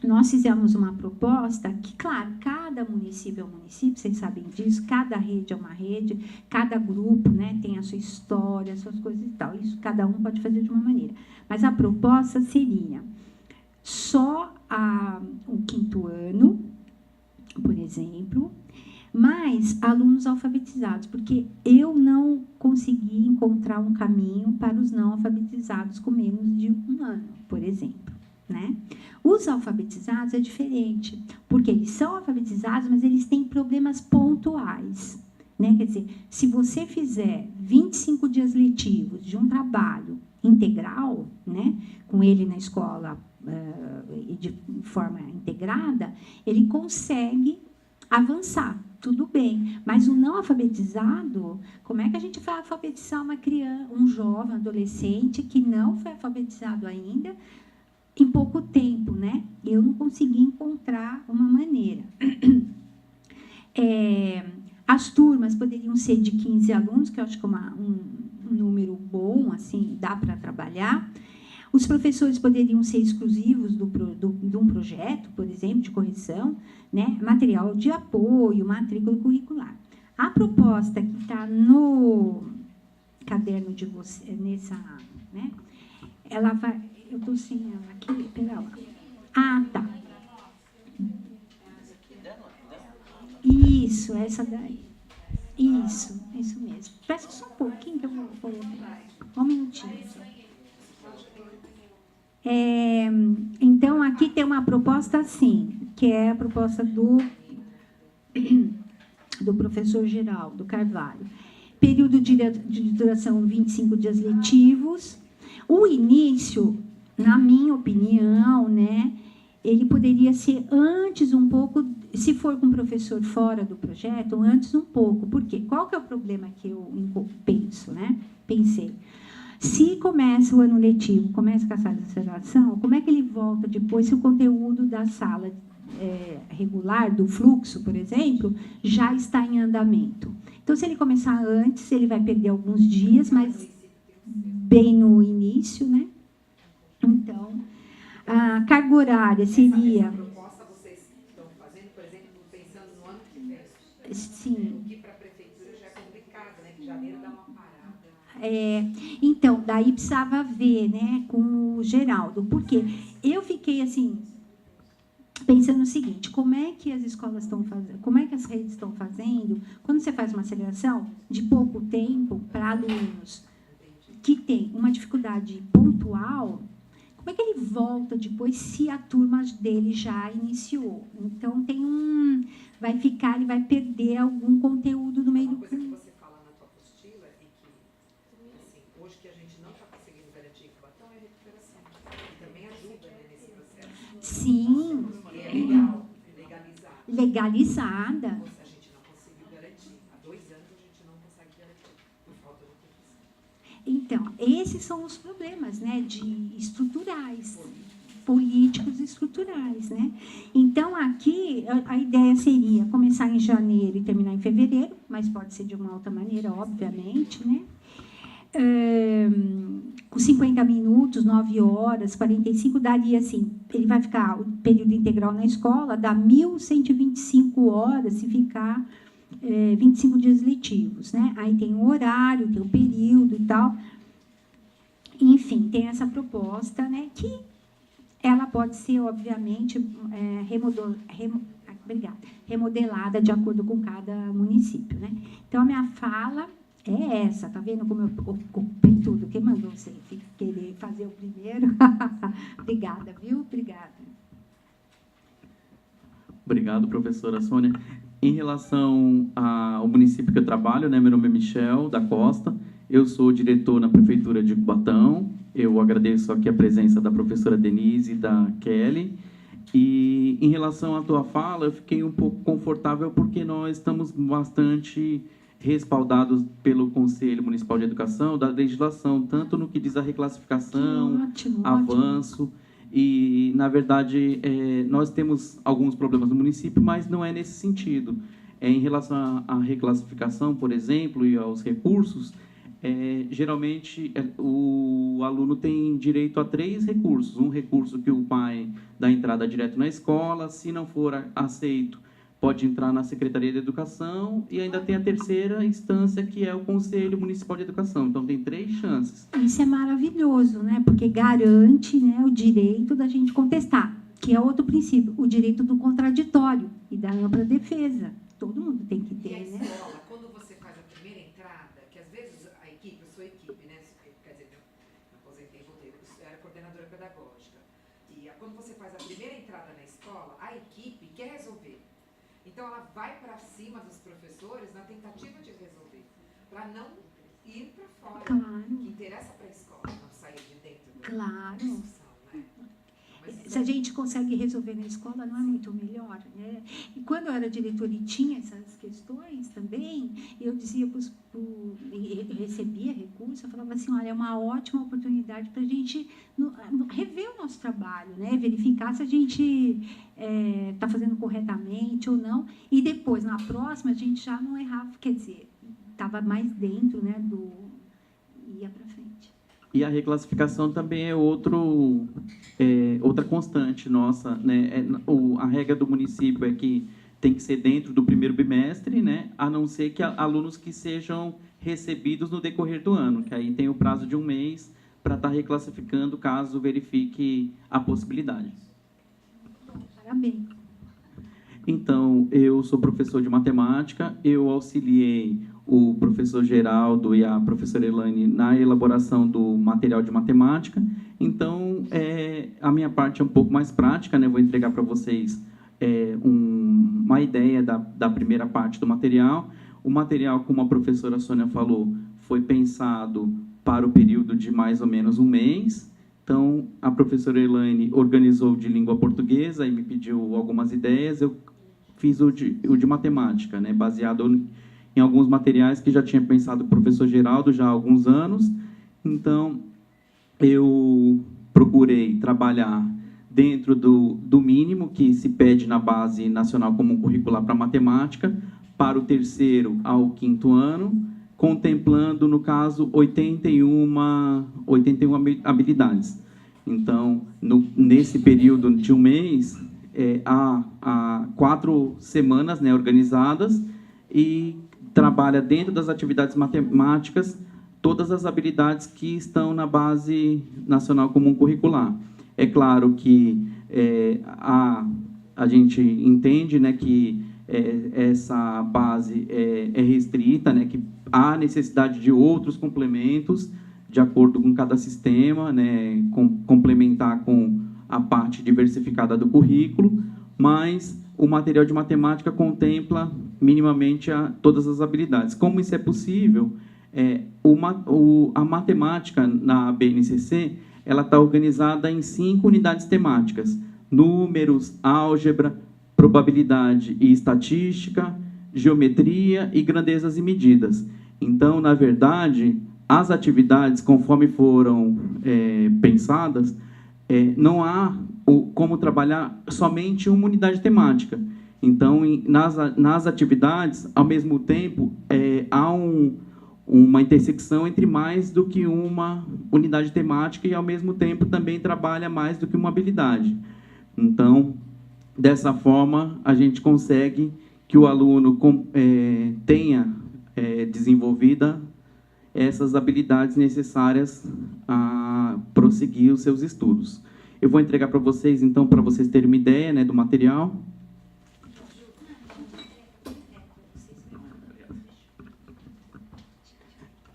nós fizemos uma proposta que, claro, cada município é um município, vocês sabem disso, cada rede é uma rede, cada grupo, né, tem a sua história, as suas coisas e tal. Isso cada um pode fazer de uma maneira. Mas a proposta seria só o 5º ano, por exemplo, mais alunos alfabetizados, porque eu não consegui encontrar um caminho para os não alfabetizados com menos de 1 ano, por exemplo, né? Os alfabetizados é diferente, porque eles são alfabetizados, mas eles têm problemas pontuais, né? Quer dizer, se você fizer 25 dias letivos de um trabalho integral, né, com ele na escola de forma integrada, ele consegue avançar, tudo bem. Mas o não alfabetizado, como é que a gente vai alfabetizar uma criança, um jovem, adolescente que não foi alfabetizado ainda em pouco tempo, né? Eu não consegui encontrar uma maneira. As turmas poderiam ser de 15 alunos, que eu acho que é um número bom, assim, dá para trabalhar. Os professores poderiam ser exclusivos de um projeto, por exemplo, de correção, né? Material de apoio, matrícula curricular. A proposta que está no caderno de você, nessa, né? Ela vai... Eu estou sem ela aqui, pera lá. Ah, tá. Isso, essa daí. Isso mesmo. Presta só um pouquinho que eu vou colocar. Um minutinho. Então, aqui tem uma proposta assim, que é a proposta do professor Geraldo Carvalho. Período de duração 25 dias letivos. O início, na minha opinião, né, ele poderia ser antes um pouco, se for com o professor fora do projeto, antes um pouco. Por quê? Qual que é o problema que eu penso, né? Pensei. Se começa o ano letivo, começa com a sala de aceleração, como é que ele volta depois se o conteúdo da sala regular, do fluxo, por exemplo, já está em andamento? Então, se ele começar antes, ele vai perder alguns dias, mas bem no início, né? Então, a carga horária seria... Essa proposta vocês estão fazendo, por exemplo, pensando no ano que vem? Sim. O que para a prefeitura já é complicado, né? Que janeiro dá uma parada. Então, daí precisava ver, né, com o Geraldo, porque eu fiquei assim, pensando o seguinte, como é que as escolas estão fazendo, como é que as redes estão fazendo, quando você faz uma aceleração de pouco tempo para alunos que tem uma dificuldade pontual, como é que ele volta depois se a turma dele já iniciou? Então, ele vai perder algum conteúdo no meio do caminho. Uma coisa que você fala na tua apostila é que, assim, hoje que a gente não está conseguindo garantir em Cubatão é a recuperação. E também ajuda, né, nesse processo. Sim. E é legal, legalizada. Legalizada. A gente não conseguiu garantir. Há 2 anos a gente não consegue garantir, por falta de professor. Então, esses são os problemas, né, estruturais, políticos estruturais, né? Então, aqui, a ideia seria começar em janeiro e terminar em fevereiro, mas pode ser de uma outra maneira, obviamente, né? Com 50 minutos, 9 horas, 45, daria assim, ele vai ficar o período integral na escola, dá 1.125 horas se ficar 25 dias letivos, né? Aí tem o horário, tem o período e tal. Enfim, tem essa proposta, né, que ela pode ser, obviamente, remodelada de acordo com cada município, né? Então, a minha fala é essa, tá vendo como eu ocupei tudo? Quem mandou você querer fazer o primeiro? Obrigada, viu? Obrigada. Obrigado, professora Sônia. Em relação ao município que eu trabalho, né, meu nome é Michel da Costa, eu sou diretor na Prefeitura de Cubatão. Eu agradeço aqui a presença da professora Denise e da Kelly. E, em relação à tua fala, eu fiquei um pouco confortável porque nós estamos bastante respaldados pelo Conselho Municipal de Educação da legislação, tanto no que diz a reclassificação, ótimo, avanço. Ótimo. E, na verdade, nós temos alguns problemas no município, mas não é nesse sentido. Em relação à reclassificação, por exemplo, e aos recursos, geralmente o aluno tem direito a 3 recursos. Um recurso que o pai dá entrada direto na escola, se não for aceito, pode entrar na Secretaria de Educação, e ainda tem a terceira instância, que é o Conselho Municipal de Educação. Então, tem 3 chances. Isso é maravilhoso, né? Porque garante, né, o direito da gente contestar, que é outro princípio, o direito do contraditório e da ampla defesa. Todo mundo tem que ter, e a né? escola, quando você faz a primeira entrada, que às vezes a equipe, eu sou equipe, né? Quer dizer, eu aposentei, voltei, eu era coordenadora pedagógica. E quando você faz a primeira entrada na escola, a equipe quer resolver. Então, ela vai para cima dos professores na tentativa de resolver, para não ir para fora. Claro. Que interessa para a escola, não sair de dentro da Claro. discussão, né? Mas Se a gente consegue resolver na escola, não é muito melhor, né? E quando eu era diretora e tinha essas questões também, eu dizia eu recebia recurso, eu falava assim, olha, é uma ótima oportunidade para a gente rever o nosso trabalho, né? Verificar se a gente está fazendo corretamente ou não, e depois, na próxima, a gente já não errava, quer dizer, estava mais dentro, né, ia para frente. E a reclassificação também é outra constante nossa, né? A regra do município é que tem que ser dentro do primeiro bimestre, né? A não ser que alunos que sejam recebidos no decorrer do ano, que aí tem o prazo de 1 mês para estar reclassificando, caso verifique a possibilidade. Parabéns. Então, eu sou professor de matemática, eu auxiliei o professor Geraldo e a professora Elaine na elaboração do material de matemática. Então, a minha parte é um pouco mais prática, né? Vou entregar para vocês uma ideia da primeira parte do material. O material, como a professora Sônia falou, foi pensado para o período de mais ou menos 1 mês. Então, a professora Elaine organizou de língua portuguesa e me pediu algumas ideias. Eu fiz o de matemática, né? Baseado em alguns materiais que já tinha pensado o professor Geraldo já há alguns anos. Então, eu procurei trabalhar dentro do mínimo que se pede na Base Nacional Comum Curricular para Matemática, para o 3º ao 5º ano, contemplando, no caso, 81 habilidades. Então, nesse período de 1 mês, há 4 semanas, né, organizadas, e trabalha dentro das atividades matemáticas todas as habilidades que estão na Base Nacional Comum Curricular. É claro que a gente entende, né, que essa base é restrita, né, que há necessidade de outros complementos de acordo com cada sistema, né, complementar com a parte diversificada do currículo, mas o material de matemática contempla minimamente todas as habilidades. Como isso é possível? A matemática na BNCC ela está organizada em 5 unidades temáticas: números, álgebra, probabilidade e estatística, geometria e grandezas e medidas. Então, na verdade, as atividades, conforme foram pensadas, não há como trabalhar somente uma unidade temática. Então, nas atividades, ao mesmo tempo, há uma intersecção entre mais do que uma unidade temática e, ao mesmo tempo, também trabalha mais do que uma habilidade. Então, dessa forma, a gente consegue que o aluno tenha desenvolvida essas habilidades necessárias a prosseguir os seus estudos. Eu vou entregar para vocês, então, para vocês terem uma ideia, né, do material.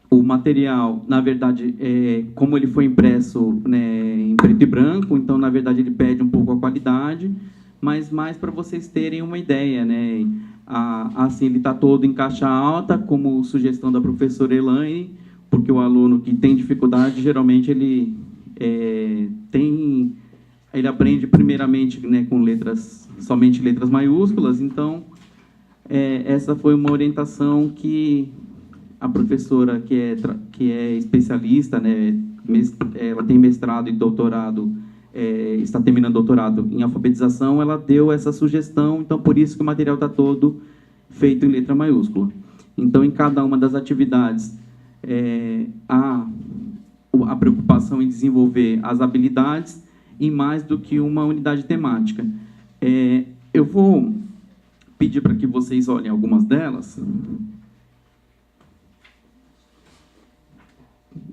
O material, na verdade, como ele foi impresso, né, em preto e branco, então, na verdade, ele perde um pouco a qualidade, mas mais para vocês terem uma ideia, né? Assim, ele está todo em caixa alta, como sugestão da professora Elaine, porque o aluno que tem dificuldade, geralmente, ele aprende primeiramente, né, com somente letras maiúsculas. Então, essa foi uma orientação que a professora, que é especialista, né, ela tem mestrado e doutorado, está terminando doutorado em alfabetização, ela deu essa sugestão, então por isso que o material está todo feito em letra maiúscula. Então, em cada uma das atividades, a preocupação em desenvolver as habilidades em mais do que uma unidade temática. Eu vou pedir para que vocês olhem algumas delas.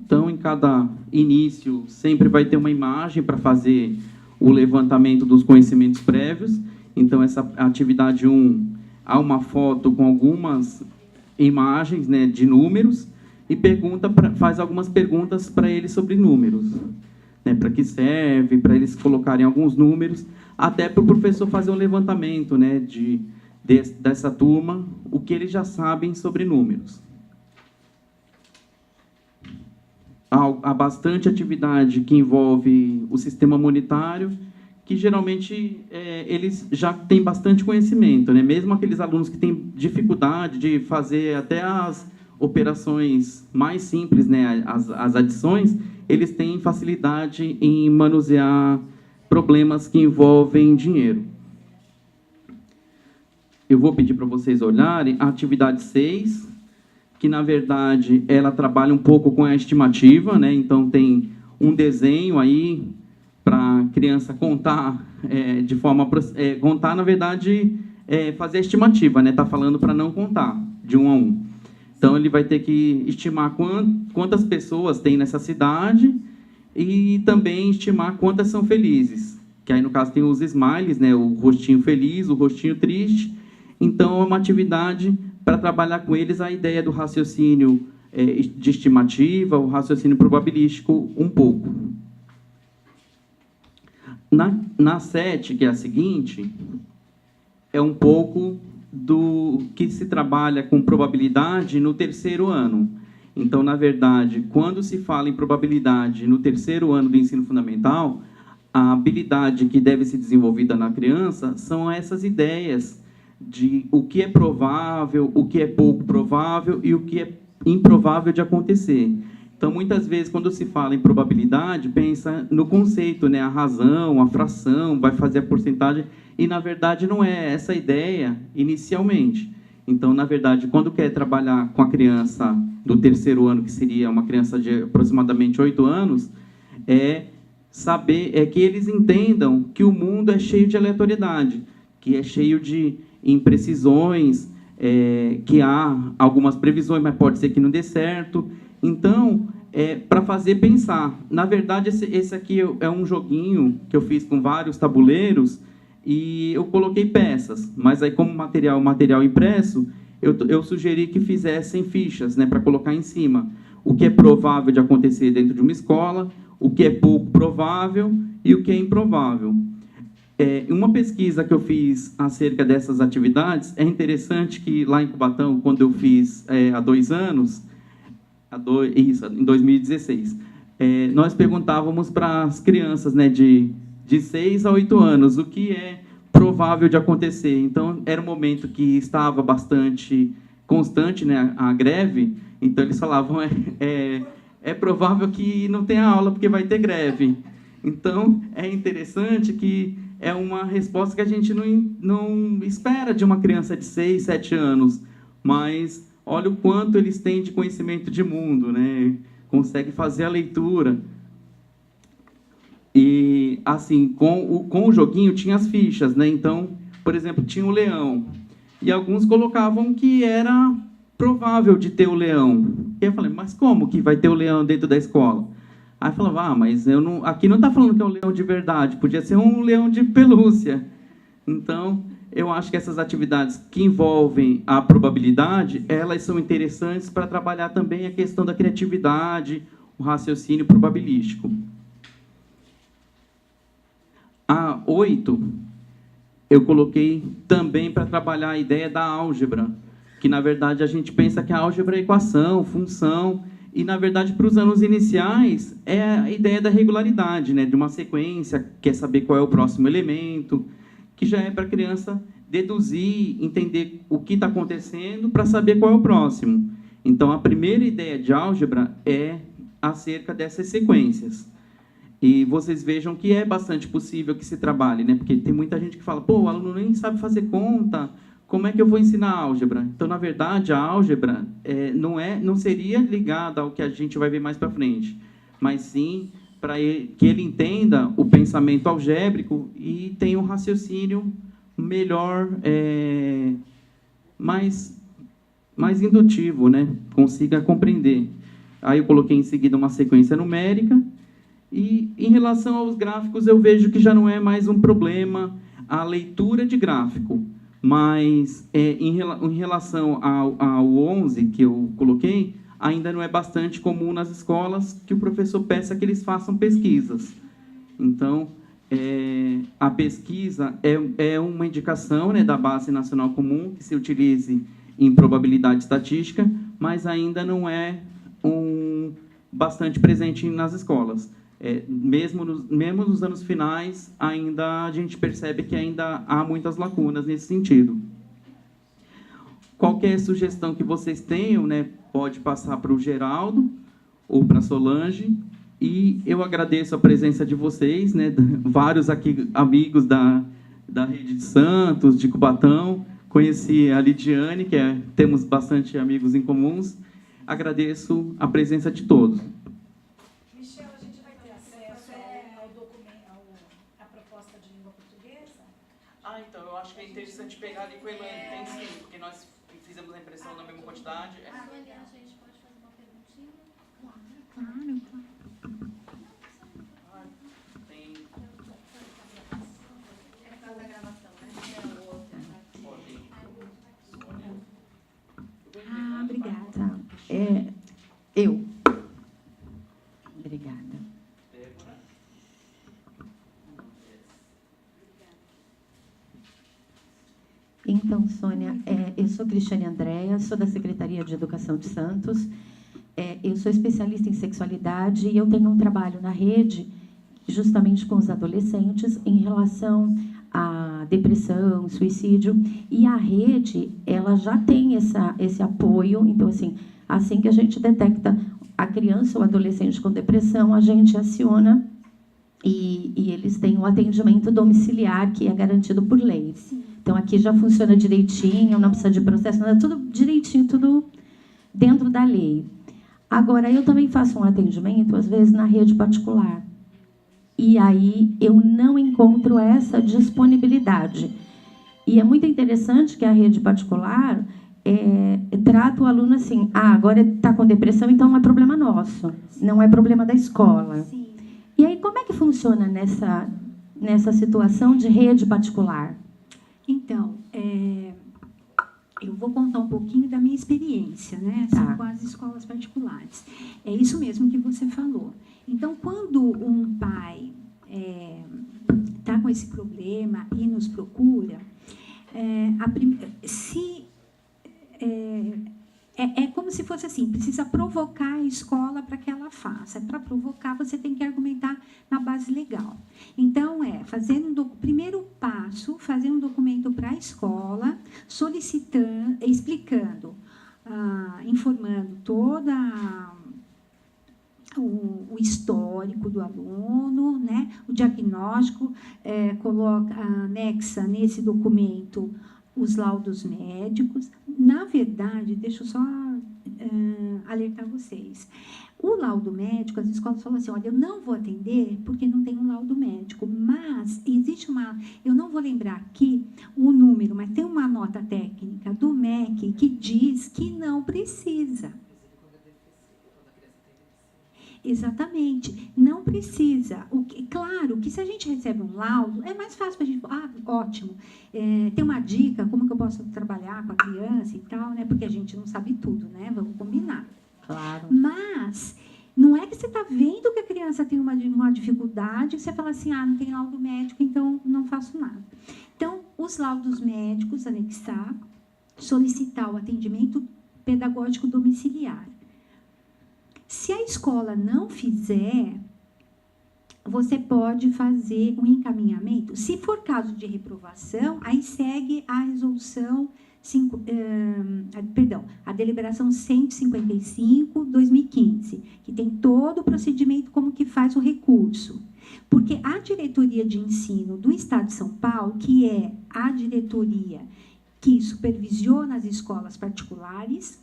Então, em cada início, sempre vai ter uma imagem para fazer o levantamento dos conhecimentos prévios. Então, essa atividade 1, há uma foto com algumas imagens, né, de números, e faz algumas perguntas para eles sobre números, né, para que serve, para eles colocarem alguns números, até para o professor fazer um levantamento, né, dessa turma, o que eles já sabem sobre números. Há bastante atividade que envolve o sistema monetário, que geralmente eles já têm bastante conhecimento, né? Mesmo aqueles alunos que têm dificuldade de fazer até as operações mais simples, né? As adições, eles têm facilidade em manusear problemas que envolvem dinheiro. Eu vou pedir para vocês olharem a atividade 6, que, na verdade, ela trabalha um pouco com a estimativa, né? Então, tem um desenho aí para a criança contar de forma... contar, na verdade, fazer a estimativa, né? Está falando para não contar, de 1 a 1. Então, ele vai ter que estimar quantas pessoas tem nessa cidade e também estimar quantas são felizes. Que aí, no caso, tem os smileys, né? O rostinho feliz, o rostinho triste. Então, é uma atividade para trabalhar com eles a ideia do raciocínio de estimativa, o raciocínio probabilístico um pouco. Na 7, que é a seguinte, é um pouco do que se trabalha com probabilidade no 3º ano. Então, na verdade, quando se fala em probabilidade no 3º ano do ensino fundamental, a habilidade que deve ser desenvolvida na criança são essas ideias de o que é provável, o que é pouco provável e o que é improvável de acontecer. Então, muitas vezes, quando se fala em probabilidade, pensa no conceito, né? A razão, a fração, vai fazer a porcentagem, e, na verdade, não é essa a ideia inicialmente. Então, na verdade, quando quer trabalhar com a criança do 3º ano, que seria uma criança de aproximadamente 8 anos, que eles entendam que o mundo é cheio de aleatoriedade, que é cheio de imprecisões, que há algumas previsões, mas pode ser que não dê certo. Então, para fazer pensar. Na verdade, esse aqui é um joguinho que eu fiz com vários tabuleiros e eu coloquei peças, mas aí, como material impresso, eu sugeri que fizessem fichas, né, para colocar em cima o que é provável de acontecer dentro de uma escola, o que é pouco provável e o que é improvável. Uma pesquisa que eu fiz acerca dessas atividades, é interessante que lá em Cubatão, quando eu fiz há 2 anos, em 2016, nós perguntávamos para as crianças, né, de 6 a 8 anos o que é provável de acontecer. Então, era um momento que estava bastante constante, né, a greve, então eles falavam, é provável que não tenha aula porque vai ter greve. Então, é interessante que é uma resposta que a gente não espera de uma criança de 6, 7 anos, mas olha o quanto eles têm de conhecimento de mundo, né? Consegue fazer a leitura. E, assim, com o joguinho tinha as fichas, né? Então, por exemplo, tinha o leão. E alguns colocavam que era provável de ter o leão. E eu falei, mas como que vai ter o leão dentro da escola? Aí eu falava, mas aqui não está falando que é um leão de verdade, podia ser um leão de pelúcia. Então, eu acho que essas atividades que envolvem a probabilidade, elas são interessantes para trabalhar também a questão da criatividade, o raciocínio probabilístico. A 8, eu coloquei também para trabalhar a ideia da álgebra, que, na verdade, a gente pensa que a álgebra é equação, função, e, na verdade, para os anos iniciais, é a ideia da regularidade, né? De uma sequência, quer saber qual é o próximo elemento, que já é para a criança deduzir, entender o que está acontecendo para saber qual é o próximo. Então, a primeira ideia de álgebra é acerca dessas sequências. E vocês vejam que é bastante possível que se trabalhe, né? Porque tem muita gente que fala, pô, o aluno nem sabe fazer conta, como é que eu vou ensinar álgebra? Então, na verdade, a álgebra não seria ligada ao que a gente vai ver mais para frente, mas sim para que ele entenda o pensamento algébrico e tenha um raciocínio melhor, mais indutivo, né? Consiga compreender. Aí eu coloquei em seguida uma sequência numérica. E, em relação aos gráficos, eu vejo que já não é mais um problema a leitura de gráfico. Mas, em relação ao 11 que eu coloquei, ainda não é bastante comum nas escolas que o professor peça que eles façam pesquisas. Então, a pesquisa é uma indicação, né, da Base Nacional Comum, que se utilize em probabilidade estatística, mas ainda não é bastante presente nas escolas. Mesmo nos anos finais, ainda a gente percebe que ainda há muitas lacunas nesse sentido. Qualquer sugestão que vocês tenham, né, pode passar para o Geraldo ou para a Solange. E eu agradeço a presença de vocês, né, vários aqui amigos da Rede de Santos, de Cubatão. Conheci a Lidiane, temos bastante amigos em comuns. Agradeço a presença de todos. Michel, a gente vai ter acesso ao documento, à proposta de língua portuguesa? Então, eu acho que é interessante pegar ali com a Elaine. Tem sim, porque nós fizemos a impressão na mesma quantidade. A gente pode fazer uma perguntinha? Claro. Tem... É por causa da gravação, né? É o outro. Obrigada. Eu. Obrigada. Então, Sônia, eu sou Cristiane Andréa, sou da Secretaria de Educação de Santos. Eu sou especialista em sexualidade e eu tenho um trabalho na rede justamente com os adolescentes em relação à depressão, suicídio. E a rede, ela já tem esse apoio. Então, assim que a gente detecta a criança ou adolescente com depressão, a gente aciona e eles têm o atendimento domiciliar, que é garantido por lei. Sim. Então, aqui já funciona direitinho, não precisa de processo, nada, tudo direitinho, tudo dentro da lei. Agora, eu também faço um atendimento, às vezes, na rede particular. E aí eu não encontro essa disponibilidade. E é muito interessante que a rede particular trata o aluno assim, agora está com depressão, então não é problema nosso, não é problema da escola. Sim. E aí, como é que funciona nessa situação de rede particular? Então, eu vou contar um pouquinho da minha experiência, né, Tá. com as escolas particulares. É isso mesmo que você falou. Então, quando um pai está com esse problema e nos procura, é como se fosse assim, precisa provocar a escola para que ela faça. Para provocar, você tem que argumentar na base legal. Então, primeiro passo, fazer um documento para a escola, solicitando, explicando, informando toda o histórico do aluno, né? O diagnóstico, anexa nesse documento os laudos médicos. Na verdade, deixa eu só alertar vocês. O laudo médico, as escolas falam assim, olha, eu não vou atender porque não tem um laudo médico, mas existe eu não vou lembrar aqui o número, mas tem uma nota técnica do MEC que diz que não precisa. Exatamente, não precisa. Claro que se a gente recebe um laudo, é mais fácil para a gente... ótimo. Tem uma dica, como que eu posso trabalhar com a criança e tal, né? Porque a gente não sabe tudo, né? Vamos combinar. Claro. Mas não é que você está vendo que a criança tem uma dificuldade e você fala assim, não tem laudo médico, então não faço nada. Então, os laudos médicos, anexar, solicitar o atendimento pedagógico domiciliar. Se a escola não fizer, você pode fazer um encaminhamento. Se for caso de reprovação, aí segue a resolução, a deliberação 155/2015, que tem todo o procedimento como que faz o recurso. Porque a diretoria de ensino do Estado de São Paulo, que é a diretoria que supervisiona as escolas particulares,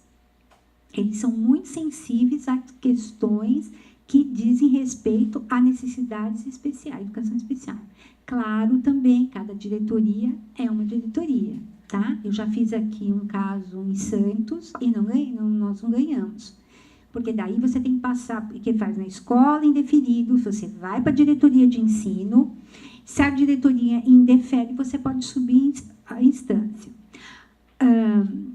eles são muito sensíveis a questões que dizem respeito a necessidades especiais, educação especial. Claro, também, cada diretoria é uma diretoria, tá? Eu já fiz aqui um caso em Santos e nós não ganhamos. Porque daí você tem que passar, porque faz na escola indeferido, você vai para a diretoria de ensino, se a diretoria indefere, você pode subir a instância.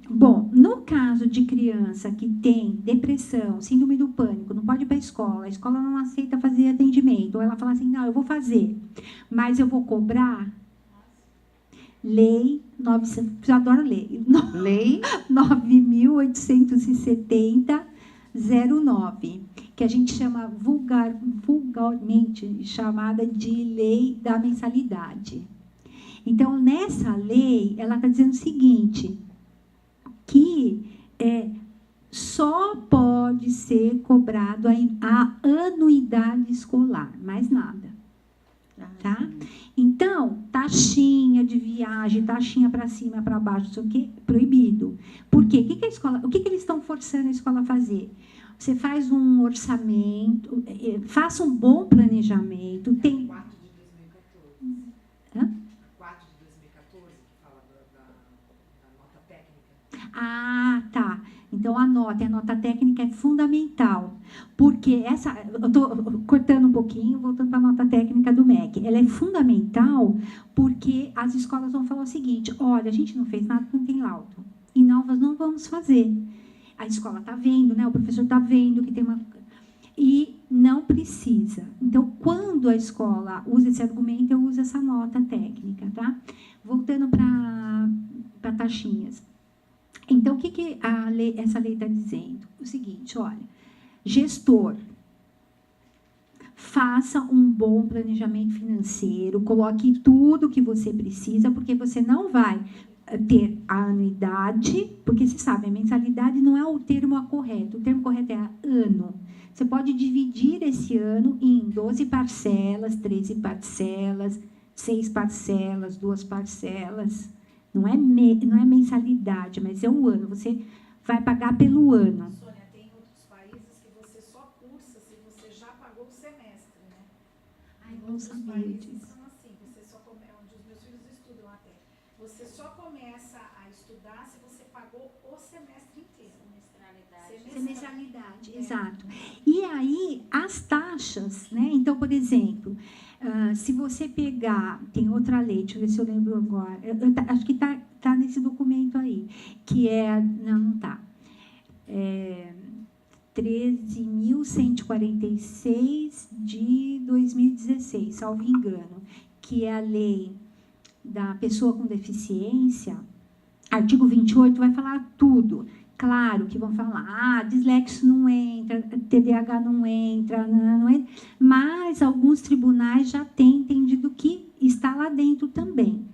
Bom, no caso de criança que tem depressão, síndrome do pânico, não pode ir para a escola não aceita fazer atendimento, ou ela fala assim, não, eu vou fazer, mas eu vou cobrar. Lei 900, eu adoro lei. Lei 9.870/09, que a gente chama vulgarmente chamada de lei da mensalidade. Então, nessa lei, ela está dizendo o seguinte, que só pode ser cobrado a anuidade escolar, mais nada. Tá? Então, taxinha de viagem, taxinha para cima, para baixo, isso aqui, proibido. Por quê? O que eles estão forçando a escola a fazer? Você faz um orçamento, faça um bom planejamento. Tem 4 de 2014. Hã? 4 de 2014, que fala da nota técnica. Ah, tá. Então, a nota técnica é fundamental, porque eu estou cortando um pouquinho, voltando para a nota técnica do MEC. Ela é fundamental porque as escolas vão falar o seguinte, olha, a gente não fez nada porque não tem laudo, e nós não vamos fazer. A escola está vendo, né? O professor está vendo que tem uma... E não precisa. Então, quando a escola usa esse argumento, eu uso essa nota técnica, tá? Voltando para taxinhas. Então, o que essa lei está dizendo? O seguinte, olha, gestor, faça um bom planejamento financeiro, coloque tudo que você precisa, porque você não vai ter a anuidade, porque você sabe, a mensalidade não é o termo correto, o termo correto é ano. Você pode dividir esse ano em 12 parcelas, 13 parcelas, 6 parcelas, 2 parcelas. Não é mensalidade, mas é o ano. Você vai pagar pelo ano. Sônia, tem outros países que você só cursa se você já pagou o semestre, né? Ai, Em não outros sabia países disso. são assim, onde os meus filhos estudam até. Você só começa a estudar se você pagou o semestre inteiro. Semestralidade, exato. E aí, as taxas, né? Então, por exemplo, se você pegar, tem outra lei, deixa eu ver se eu lembro agora, acho que está nesse documento aí, que não está, 13.146 de 2016, salvo engano, que é a lei da pessoa com deficiência, artigo 28 vai falar tudo. Claro que vão falar, dislexo não entra, TDAH não entra, mas alguns tribunais já têm entendido que está lá dentro também.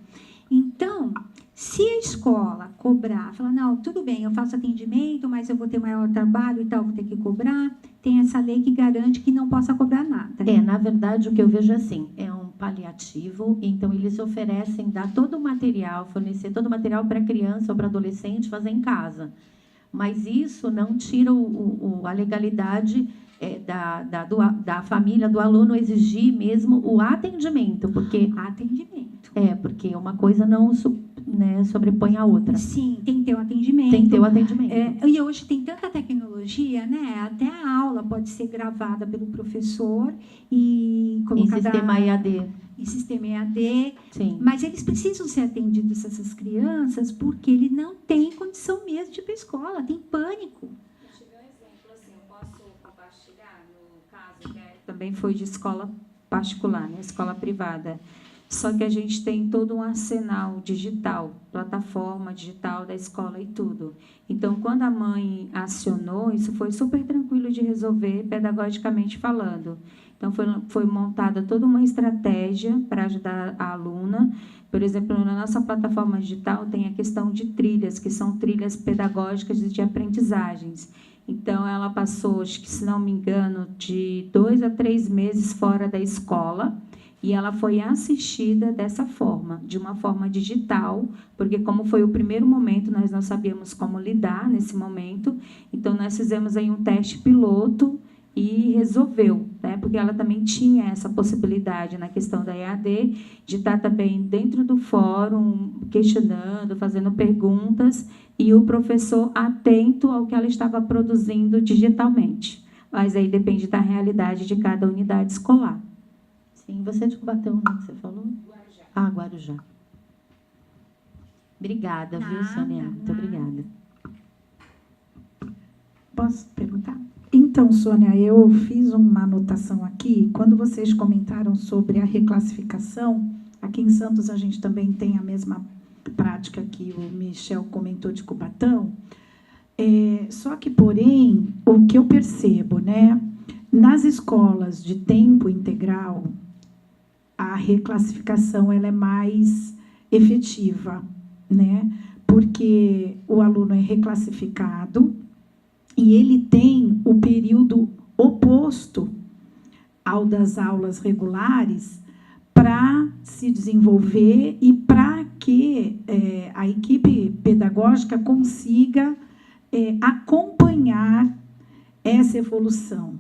Então, se a escola cobrar, falar, não, tudo bem, eu faço atendimento, mas eu vou ter maior trabalho e tal, vou ter que cobrar, tem essa lei que garante que não possa cobrar nada. Na verdade, o que eu vejo assim, é um paliativo, então eles oferecem, dar todo o material, fornecer todo o material para a criança ou para adolescente fazer em casa. Mas isso não tira a legalidade da família, do aluno exigir mesmo o atendimento, porque... Atendimento. Porque uma coisa não sobrepõe a outra. Sim, tem que ter o atendimento. Tem que ter o atendimento. E hoje tem tanta tecnologia, né? Até a aula pode ser gravada pelo professor e colocada... Em sistema EAD. Em sistema EAD. Sim. Mas eles precisam ser atendidos, essas crianças, porque ele não tem condição mesmo de ir para a escola, tem pânico. Eu tive um exemplo, assim, eu posso compartilhar no caso que também foi de escola particular, né, escola privada. Só que a gente tem todo um arsenal digital, plataforma digital da escola e tudo. Então, quando a mãe acionou, isso foi super tranquilo de resolver, pedagogicamente falando. Então, foi montada toda uma estratégia para ajudar a aluna. Por exemplo, na nossa plataforma digital tem a questão de trilhas, que são trilhas pedagógicas de aprendizagens. Então, ela passou, acho que, se não me engano, de 2 a 3 meses fora da escola, E ela foi assistida dessa forma, de uma forma digital, porque como foi o primeiro momento, nós não sabíamos como lidar nesse momento, então nós fizemos aí um teste piloto e resolveu, né? Porque ela também tinha essa possibilidade na questão da EAD, de estar também dentro do fórum, questionando, fazendo perguntas, e o professor atento ao que ela estava produzindo digitalmente. Mas aí depende da realidade de cada unidade escolar. Sim, você é de Cubatão, né, que você falou? Guarujá. Ah, Guarujá. Obrigada, viu, Nada, Sônia? Muito nada. obrigada. Posso perguntar? Então, Sônia, eu fiz uma anotação aqui. Quando vocês comentaram sobre a reclassificação, aqui em Santos a gente também tem a mesma prática que o Michel comentou de Cubatão. Só que, porém, o que eu percebo, né, nas escolas de tempo integral, a reclassificação ela é mais efetiva, né? Porque o aluno é reclassificado e ele tem o período oposto ao das aulas regulares para se desenvolver e para que a equipe pedagógica consiga acompanhar essa evolução.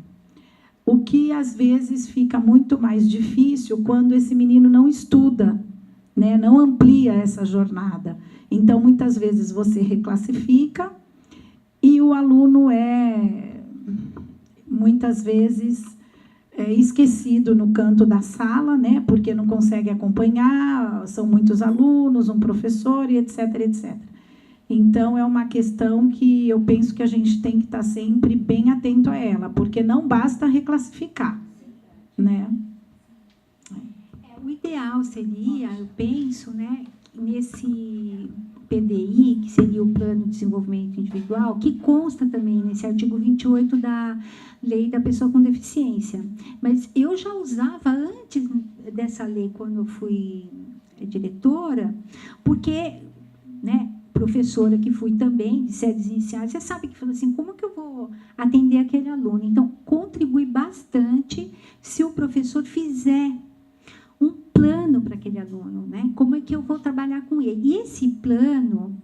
O que, às vezes, fica muito mais difícil quando esse menino não estuda, né? Não amplia essa jornada. Então, muitas vezes, você reclassifica e o aluno muitas vezes, esquecido no canto da sala, né? Porque não consegue acompanhar, são muitos alunos, um professor, e etc, etc. Então, é uma questão que eu penso que a gente tem que estar sempre bem atento a ela, porque não basta reclassificar, né? O ideal seria, eu penso, né, nesse PDI, que seria o Plano de Desenvolvimento Individual, que consta também nesse artigo 28 da Lei da Pessoa com Deficiência. Mas eu já usava antes dessa lei, quando eu fui diretora, porque, né, professora que fui também, de séries iniciais, você sabe que falou assim, como que eu vou atender aquele aluno? Então, contribui bastante se o professor fizer um plano para aquele aluno, né? Como é que eu vou trabalhar com ele? E esse plano,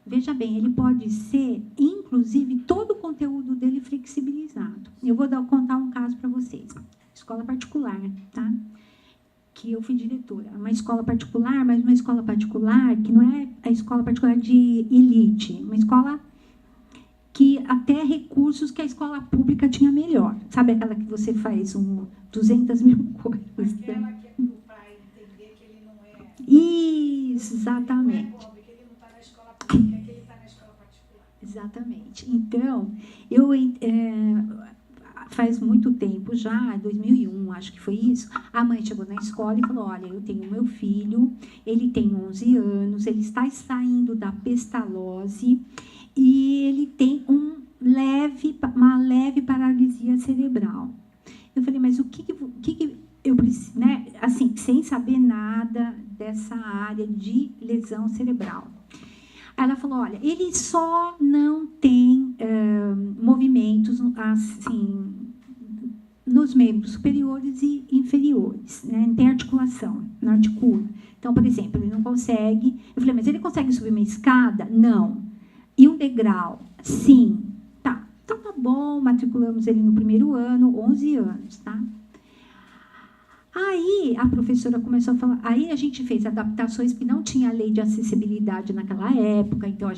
veja bem, ele pode ser, inclusive, todo o conteúdo dele flexibilizado. Eu vou contar um caso para vocês. Escola particular, tá? Que eu fui diretora. Uma escola particular, mas uma escola particular que não é a escola particular de elite, uma escola que até recursos que a escola pública tinha melhor. Sabe aquela que você faz 200 mil coisas? Aquela que é para entender que ele não é... Isso, exatamente. Não é pobre, que ele não está na escola pública, que ele está na escola particular. Exatamente. Então, faz muito tempo já, 2001, acho que foi isso, a mãe chegou na escola e falou, olha, eu tenho meu filho, ele tem 11 anos, ele está saindo da pestalose e ele tem uma leve paralisia cerebral. Eu falei, mas o que eu preciso, né? Assim, sem saber nada dessa área de lesão cerebral. Ela falou, olha, ele só não tem movimentos, assim, nos membros superiores e inferiores, né? Não tem articulação, não articula. Então, por exemplo, ele não consegue... Eu falei, mas ele consegue subir uma escada? Não. E um degrau? Sim. Tá, então tá bom, matriculamos ele no primeiro ano, 11 anos, tá? Aí a professora começou a falar, aí a gente fez adaptações, porque não tinha lei de acessibilidade naquela época, então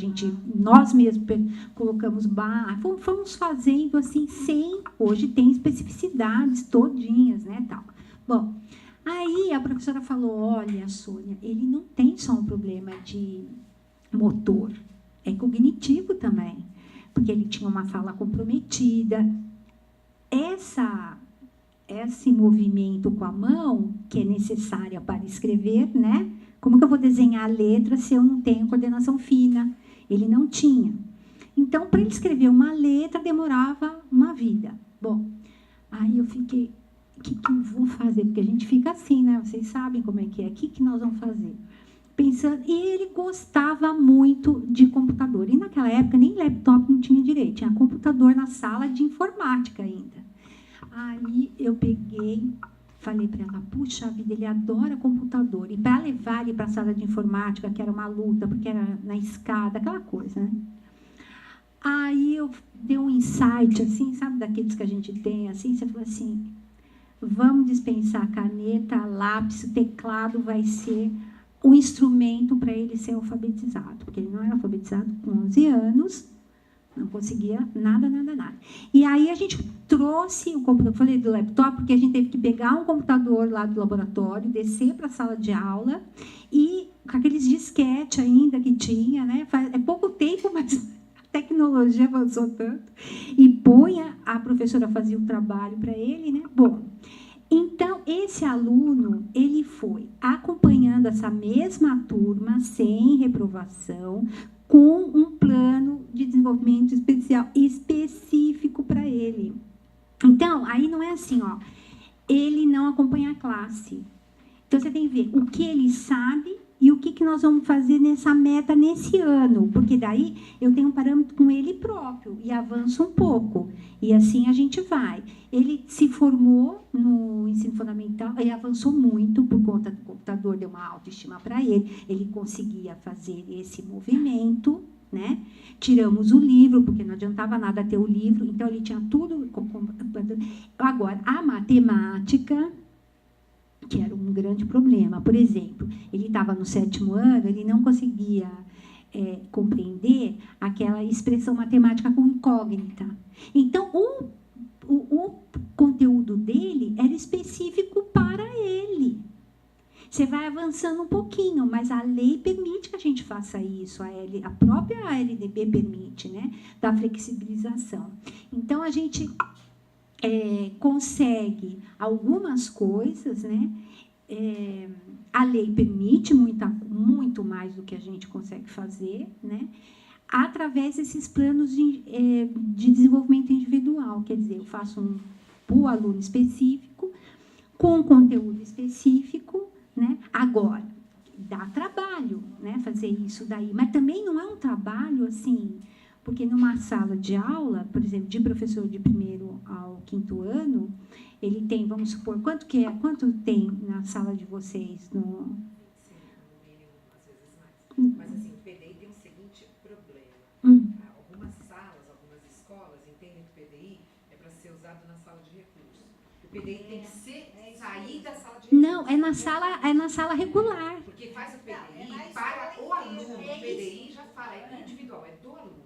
nós mesmos colocamos fomos fazendo assim, hoje tem especificidades todinhas, né, tal. Bom, aí a professora falou, olha, Sônia, ele não tem só um problema de motor, é cognitivo também, porque ele tinha uma fala comprometida. Esse movimento com a mão, que é necessária para escrever, né? Como que eu vou desenhar a letra se eu não tenho coordenação fina? Ele não tinha. Então, para ele escrever uma letra, demorava uma vida. Bom, aí eu fiquei, o que eu vou fazer? Porque a gente fica assim, né? Vocês sabem como é que é. O que nós vamos fazer? Pensando, e ele gostava muito de computador. E naquela época, nem laptop não tinha direito. Tinha computador na sala de informática ainda. Aí eu peguei, falei para ela, puxa vida, ele adora computador. E para levar ele para a sala de informática, que era uma luta, porque era na escada, aquela coisa, né? Aí eu dei um insight, assim, sabe, daqueles que a gente tem, assim, você falou assim, vamos dispensar a caneta, lápis, o teclado vai ser o instrumento para ele ser alfabetizado, porque ele não era alfabetizado com 11 anos, não conseguia nada. E aí a gente trouxe o computador, falei do laptop, porque a gente teve que pegar um computador lá do laboratório, descer para a sala de aula, e com aqueles disquete ainda que tinha, né? É pouco tempo, mas a tecnologia avançou tanto. E a professora fazia o trabalho para ele, né? Bom, então, esse aluno, ele foi acompanhando essa mesma turma, sem reprovação, com um plano de desenvolvimento especial, específico para ele. Então, aí não é assim, ó, ele não acompanha a classe. Então, você tem que ver o que ele sabe e o que nós vamos fazer nessa meta nesse ano, porque daí eu tenho um parâmetro com ele próprio e avanço um pouco. E assim a gente vai. Ele se formou no ensino fundamental e avançou muito por conta do computador, deu uma autoestima para ele. Ele conseguia fazer esse movimento, né? Tiramos o livro, porque não adiantava nada ter o livro, então ele tinha tudo. Agora, a matemática, que era um grande problema. Por exemplo, ele estava no 7º ano, ele não conseguia compreender aquela expressão matemática com incógnita. Então, o conteúdo dele era específico para ele. Você vai avançando um pouquinho, mas a lei permite que a gente faça isso, a própria LDB permite, né, da flexibilização. Então, a gente consegue algumas coisas, né? A lei permite muito mais do que a gente consegue fazer, né? Através desses planos de desenvolvimento individual. Quer dizer, eu faço para aluno específico, com conteúdo específico, né? Agora, dá trabalho, né, fazer isso daí, mas também não é um trabalho assim, porque numa sala de aula, por exemplo, de professor de 1º ao 5º ano, ele tem, vamos supor, quanto tem na sala de vocês? Sim, no mínimo, às vezes mais. Mas, assim, o PDI tem o seguinte problema. Algumas salas, algumas escolas entendem que o PDI é para ser usado na sala de recursos. O PDI tem que sair da sala de recursos. Não, é na sala regular. Porque faz o PDI para o aluno. O PDI já fala, é individual, é do aluno.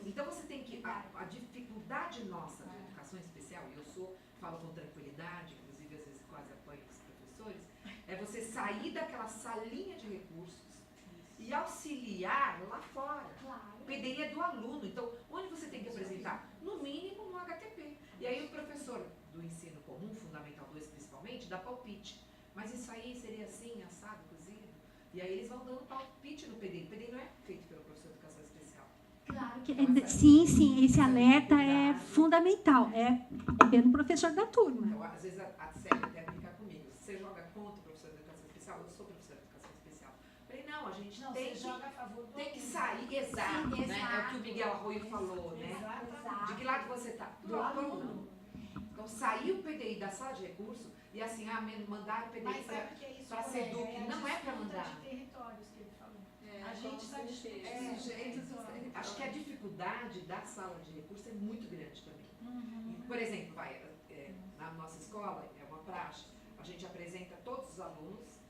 Então, você tem que... A dificuldade nossa de educação especial, e eu falo com tranquilidade, inclusive, às vezes quase apanho os professores, é você sair daquela salinha de recursos e auxiliar lá fora. O PDI é do aluno. Então, onde você tem que apresentar? No mínimo, no HTP. E aí, o professor do ensino comum, Fundamental 2 principalmente, dá palpite. Mas isso aí seria assim, assado, cozido? E aí, eles vão dando palpite no PDI. O PDI não é feito pelo professor de educação especial. Claro que sim, esse alerta é fundamental, é pelo professor da turma. Então, às vezes a Célia até fica comigo. Você joga contra o professor de educação especial? Eu sou professor de educação especial. Eu falei, não, a gente tem que sair, exato, né? É o que o Miguel Arroio falou, né? De que lado você está? Do aluno. Então, sair o PDI da sala de recurso e assim, mandar o PDI para ser SEDUC. Não é para mandar. A gente está acho que a dificuldade da sala de recurso é muito grande também. Por exemplo, na nossa escola, é uma praxe, a gente apresenta todos os alunos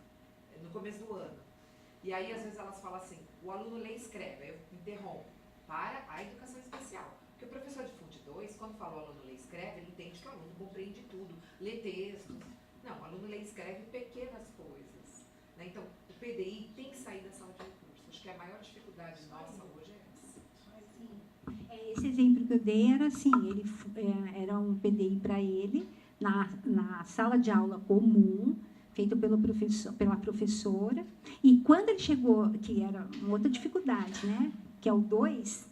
no começo do ano. E aí, às vezes, elas falam assim, o aluno lê e escreve, aí eu interrompo, para a educação especial. Porque o professor de Fund 2, quando fala o aluno lê e escreve, ele entende que o aluno compreende tudo, lê textos. Não, o aluno lê e escreve pequenas coisas. Né? Então, o PDI tem que sair da sala de recursos. Acho que a maior dificuldade nossa hoje é essa. Esse exemplo que eu dei era assim, era um PDI para ele, na sala de aula comum, feito pela professora, e quando ele chegou, que era uma outra dificuldade, né, que é o 2,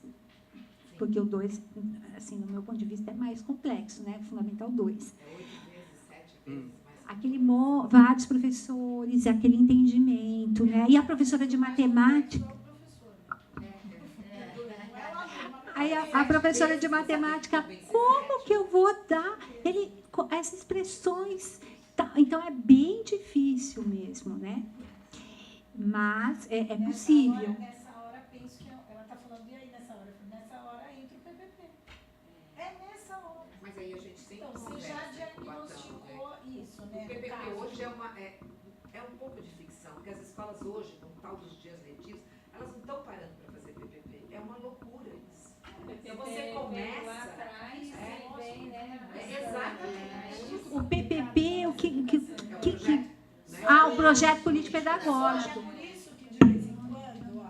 porque o 2, assim, no meu ponto de vista, é mais complexo, né, Fundamental 2. É 8 vezes, 7 vezes mais. Vários professores, aquele entendimento, né, e a professora de matemática... Aí a professora de matemática, como que eu vou dar essas expressões Tá, então é bem difícil mesmo, né? Mas é possível. Nessa hora, penso que ela está falando, e aí nessa hora? Eu falei, nessa hora entra o PPP. É nessa hora. Mas aí a gente sempre Então, você já diagnosticou isso, né? O PPP hoje é um pouco de ficção, porque as escolas hoje, com o tal dos dias letivos, elas não estão parando para fazer PPP. É uma loucura isso. Então você começa... lá atrás e vem, né? Exatamente. O PPP, o que É o projeto político-pedagógico. É por isso que, de vez em quando,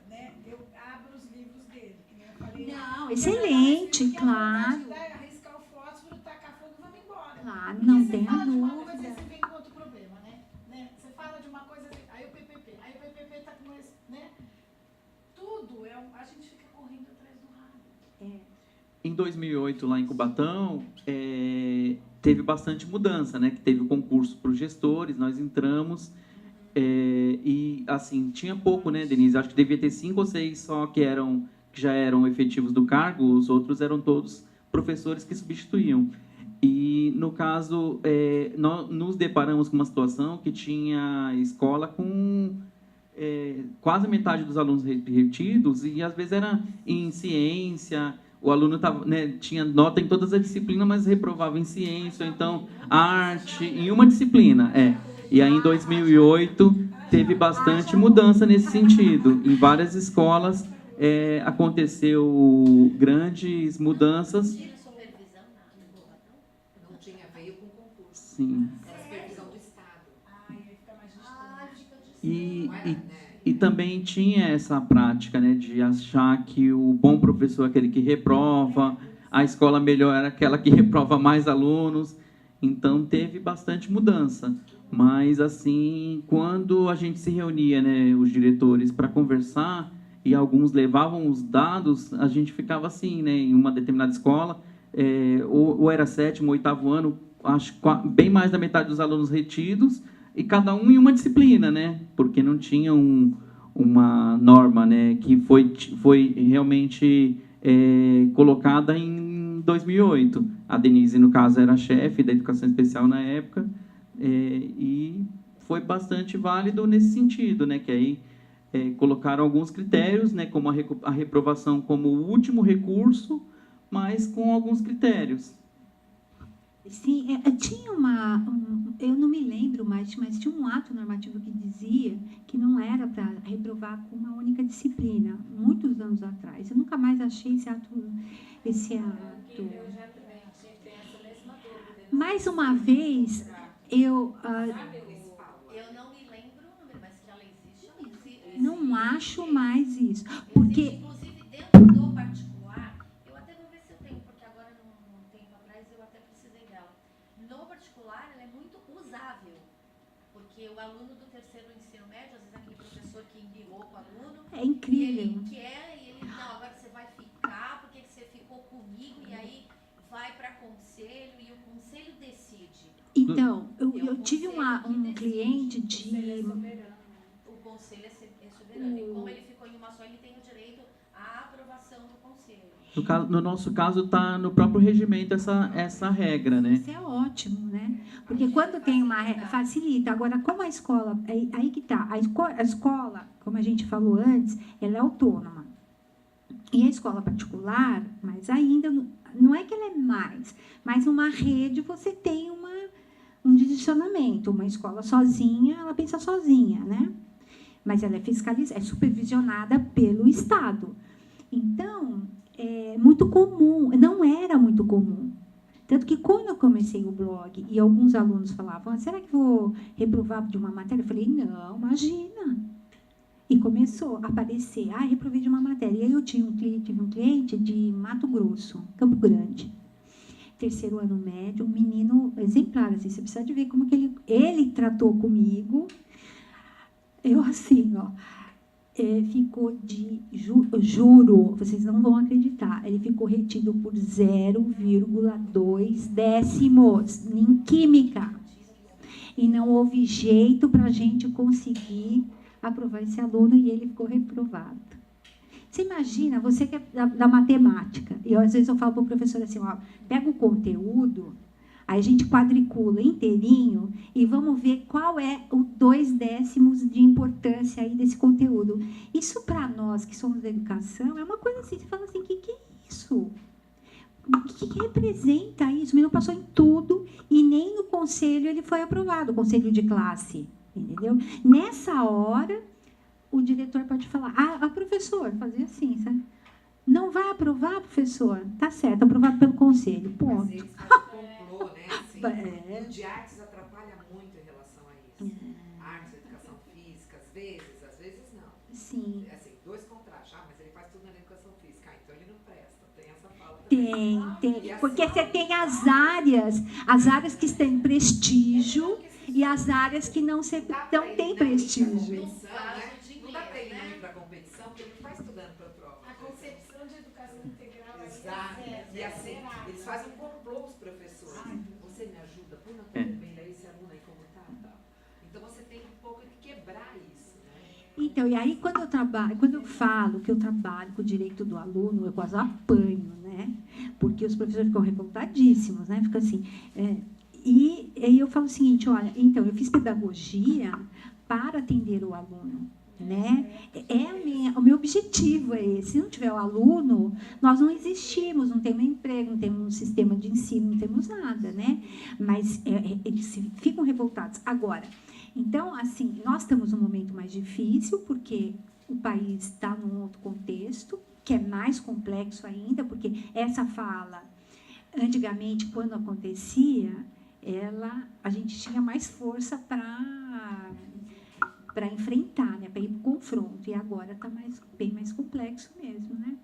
né, eu abro os livros dele, que nem eu falei. Não, excelente, Porque a claro. vontade é arriscar o fósforo, tacar fogo e vamos embora. Claro, Porque não você tenha fala de uma coisa, dúvida. você vem com outro problema, né? Você fala de uma coisa, aí o PPP está com esse, né? Tudo, a gente fica correndo atrás do rabo. Em 2008, lá em Cubatão, teve bastante mudança, né? Que teve o concurso para os gestores, nós entramos e, assim, tinha pouco, né, Denise? Acho que devia ter 5 ou 6 só que já eram efetivos do cargo, os outros eram todos professores que substituíam. E, no caso, nós nos deparamos com uma situação que tinha escola com quase metade dos alunos retidos, e às vezes era em ciência, o aluno tinha nota em todas as disciplinas, mas reprovava em ciência, ou então arte, em uma disciplina. E aí, em 2008, teve bastante mudança nesse sentido. Em várias escolas, aconteceu grandes mudanças. Não tinha, veio com concurso. Sim. Era supervisão do Estado. Aí fica mais distante. E também tinha essa prática, né, de achar que o bom professor é aquele que reprova, a escola melhor é aquela que reprova mais alunos. Então, teve bastante mudança. Mas, assim, quando a gente se reunia, né, os diretores, para conversar, e alguns levavam os dados, a gente ficava assim, né, em uma determinada escola, ou era 7º, 8º ano, acho bem mais da metade dos alunos retidos, e cada um em uma disciplina, né? Porque não tinha uma norma, né, que foi realmente colocada em 2008. A Denise, no caso, era chefe da educação especial na época, e foi bastante válido nesse sentido, né, que aí colocaram alguns critérios, né, como a reprovação como o último recurso, mas com alguns critérios. Sim, tinha eu não me lembro mais, mas tinha um ato normativo que dizia que não era para reprovar com uma única disciplina, muitos anos atrás. Eu nunca mais achei esse ato. Eu já também tive essa mesma dúvida. Mais uma vez, eu não me lembro o número, mas que ela existe. não acho mais isso, porque Existe, inclusive, dentro do particular, eu até vou ver se eu tenho, porque agora, num tempo atrás, eu até precisei dela. No particular, ela é muito usável, porque o aluno do 3º ensino médio, às vezes aquele professor que embirrou com o aluno, é incrível. ele quer, e ele, não, agora você vai ficar, porque você ficou comigo, e aí vai para conselho, e o conselho decide. Então, eu o tive conselho que um decide. cliente Ele é de... soberano. O conselho é soberano, e como ele ficou em uma só, ele tem o direito à aprovação do conselho. No nosso caso, está no próprio regimento essa regra, né? Isso é ótimo, né? Porque quando tem uma facilita. Agora, como a escola, aí que tá, a escola, como a gente falou antes, ela é autônoma. E a escola particular, mas ainda não é que ela é mais, mas uma rede você tem um direcionamento. Uma escola sozinha, ela pensa sozinha, né? Mas ela é fiscalizada, é supervisionada pelo Estado. Então, é muito comum, não era muito comum. Tanto que quando eu comecei o blog e alguns alunos falavam, será que vou reprovar de uma matéria? Eu falei, não, imagina. E começou a aparecer, reprovei de uma matéria. E aí eu tive um cliente de Mato Grosso, Campo Grande. 3º ano médio, um menino exemplar, assim, você precisa de ver como que ele tratou comigo. Eu assim, ficou juro, vocês não vão acreditar, ele ficou retido por 0,2 décimos em química. E não houve jeito para a gente conseguir aprovar esse aluno e ele ficou reprovado. Você imagina, você que é da matemática, e às vezes eu falo para o professor assim, pega o conteúdo, Aí a gente quadricula inteirinho e vamos ver qual é o 2/10 de importância aí desse conteúdo. Isso, para nós que somos da educação, é uma coisa assim, você fala assim, o que é isso? O que representa isso? O menino passou em tudo e nem no conselho ele foi aprovado, o conselho de classe, entendeu? Nessa hora, o diretor pode falar, professor, fazer assim, sabe? Não vai aprovar, professor? Tá certo, aprovado pelo conselho, ponto. Mas eles fazem complô, né? Assim, o de artes atrapalha muito em relação a isso. Artes, educação física, às vezes não. Sim. Assim, 2 contra, mas ele faz tudo na educação física. Então ele não presta. Tem essa fala também. Tem. Porque você tem as áreas que têm prestígio e as áreas que não têm prestígio. Não dá para ele não ir para a competição, porque ele não está estudando para a prova. A concepção de educação integral é exato. E assim, eles fazem um complô os professores. Você me ajuda, põe na tua bem, esse aluno aí como tá, tal. Então você tem um pouco de quebrar isso, né? Então, e aí quando eu falo que eu trabalho com o direito do aluno, eu quase apanho, né? Porque os professores ficam revoltadíssimos, né? Fica assim. E aí eu falo o seguinte, olha, então, eu fiz pedagogia para atender o aluno. Né? O meu objetivo é esse. Se não tiver o aluno, nós não existimos, não temos emprego, não temos um sistema de ensino, não temos nada, né? Mas eles ficam revoltados. Agora, então, assim, nós estamos num momento mais difícil, porque o país está num outro contexto, que é mais complexo ainda, porque essa fala, antigamente, quando acontecia, a gente tinha mais força para enfrentar, né, para ir para o confronto. E agora está bem mais complexo mesmo, né?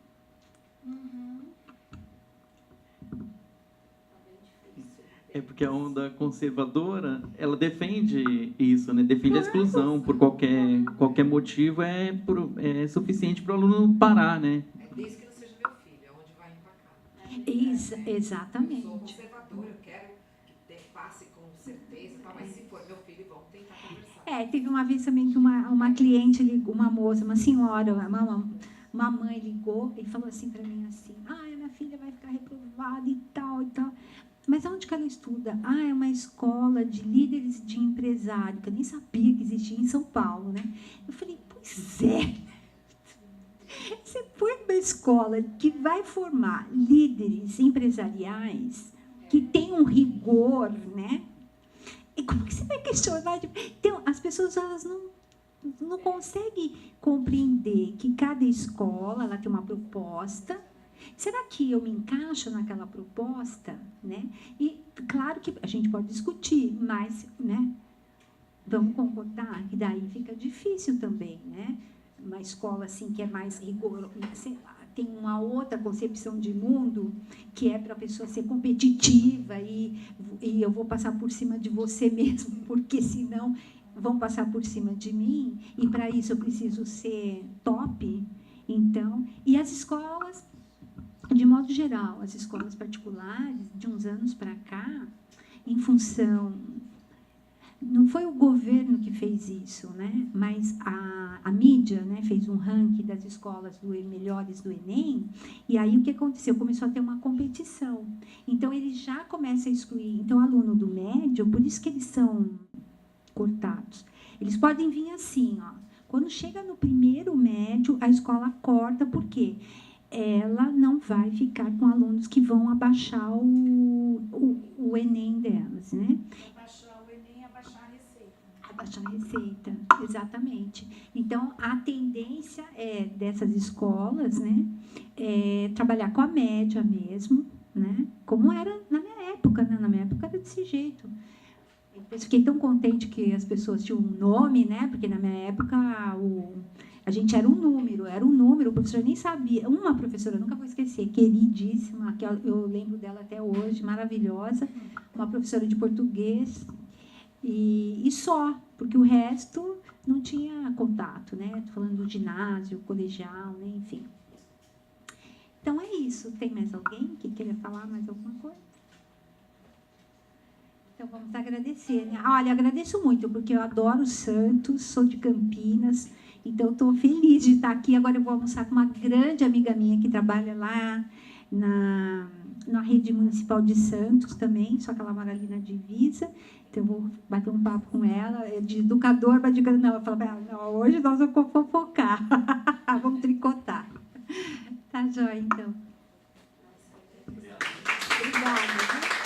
É porque a onda conservadora, ela defende isso, né? Defende a exclusão por qualquer motivo, é suficiente para o aluno parar, né? Desde que não seja meu filho, é onde vai empacar. Exatamente. Eu sou conservadora, eu quero que passe com certeza, mas se for meu filho, vamos tentar conversar. Teve uma vez também que uma cliente ligou, uma moça, uma senhora, uma mãe ligou e falou assim para mim assim, minha filha vai ficar reprovada e tal, e tal. Mas onde que ela estuda? É uma escola de líderes de empresário, que eu nem sabia que existia em São Paulo, né? Eu falei, pois é. Você foi para uma escola que vai formar líderes empresariais, que tem um rigor, né? E como que você vai questionar? Então, as pessoas elas não conseguem compreender que cada escola ela tem uma proposta. Será que eu me encaixo naquela proposta? Né? E claro que a gente pode discutir, mas, né, vamos concordar que daí fica difícil também, né? Uma escola assim que é mais rigorosa, tem uma outra concepção de mundo que é para a pessoa ser competitiva e eu vou passar por cima de você mesmo, porque senão vão passar por cima de mim e para isso eu preciso ser top. Então, e as escolas, de modo geral, as escolas particulares, de uns anos para cá, em função... Não foi o governo que fez isso, né? Mas a mídia, né, fez um ranking das escolas melhores do Enem, e aí o que aconteceu? Começou a ter uma competição. Então, ele já começa a excluir. Então, o aluno do médio, por isso que eles são cortados. Eles podem vir assim, quando chega no primeiro médio, a escola corta, por quê? Ela não vai ficar com alunos que vão abaixar o Enem delas, né? Abaixar a receita, exatamente. Então, a tendência dessas escolas, né, trabalhar com a média mesmo, né, como era na minha época, né? Na minha época era desse jeito. Eu fiquei tão contente que as pessoas tinham um nome, né, porque na minha época a gente era um número, o professor nem sabia. Uma professora, eu nunca vou esquecer, queridíssima, que eu lembro dela até hoje, maravilhosa, uma professora de português, e só, porque o resto não tinha contato, né? Estou falando do ginásio, colegial, né? Enfim. Então, é isso. Tem mais alguém que queira falar mais alguma coisa? Então, vamos agradecer, né? Olha, agradeço muito, porque eu adoro Santos, sou de Campinas, então estou feliz de estar aqui. Agora eu vou almoçar com uma grande amiga minha que trabalha lá na rede municipal de Santos também, só que ela mora ali na divisa. Então, eu vou bater um papo com ela, de educador, mas digo, não, eu falo, não, hoje nós vamos fofocar, vamos tricotar. Tá joia, então. Obrigada.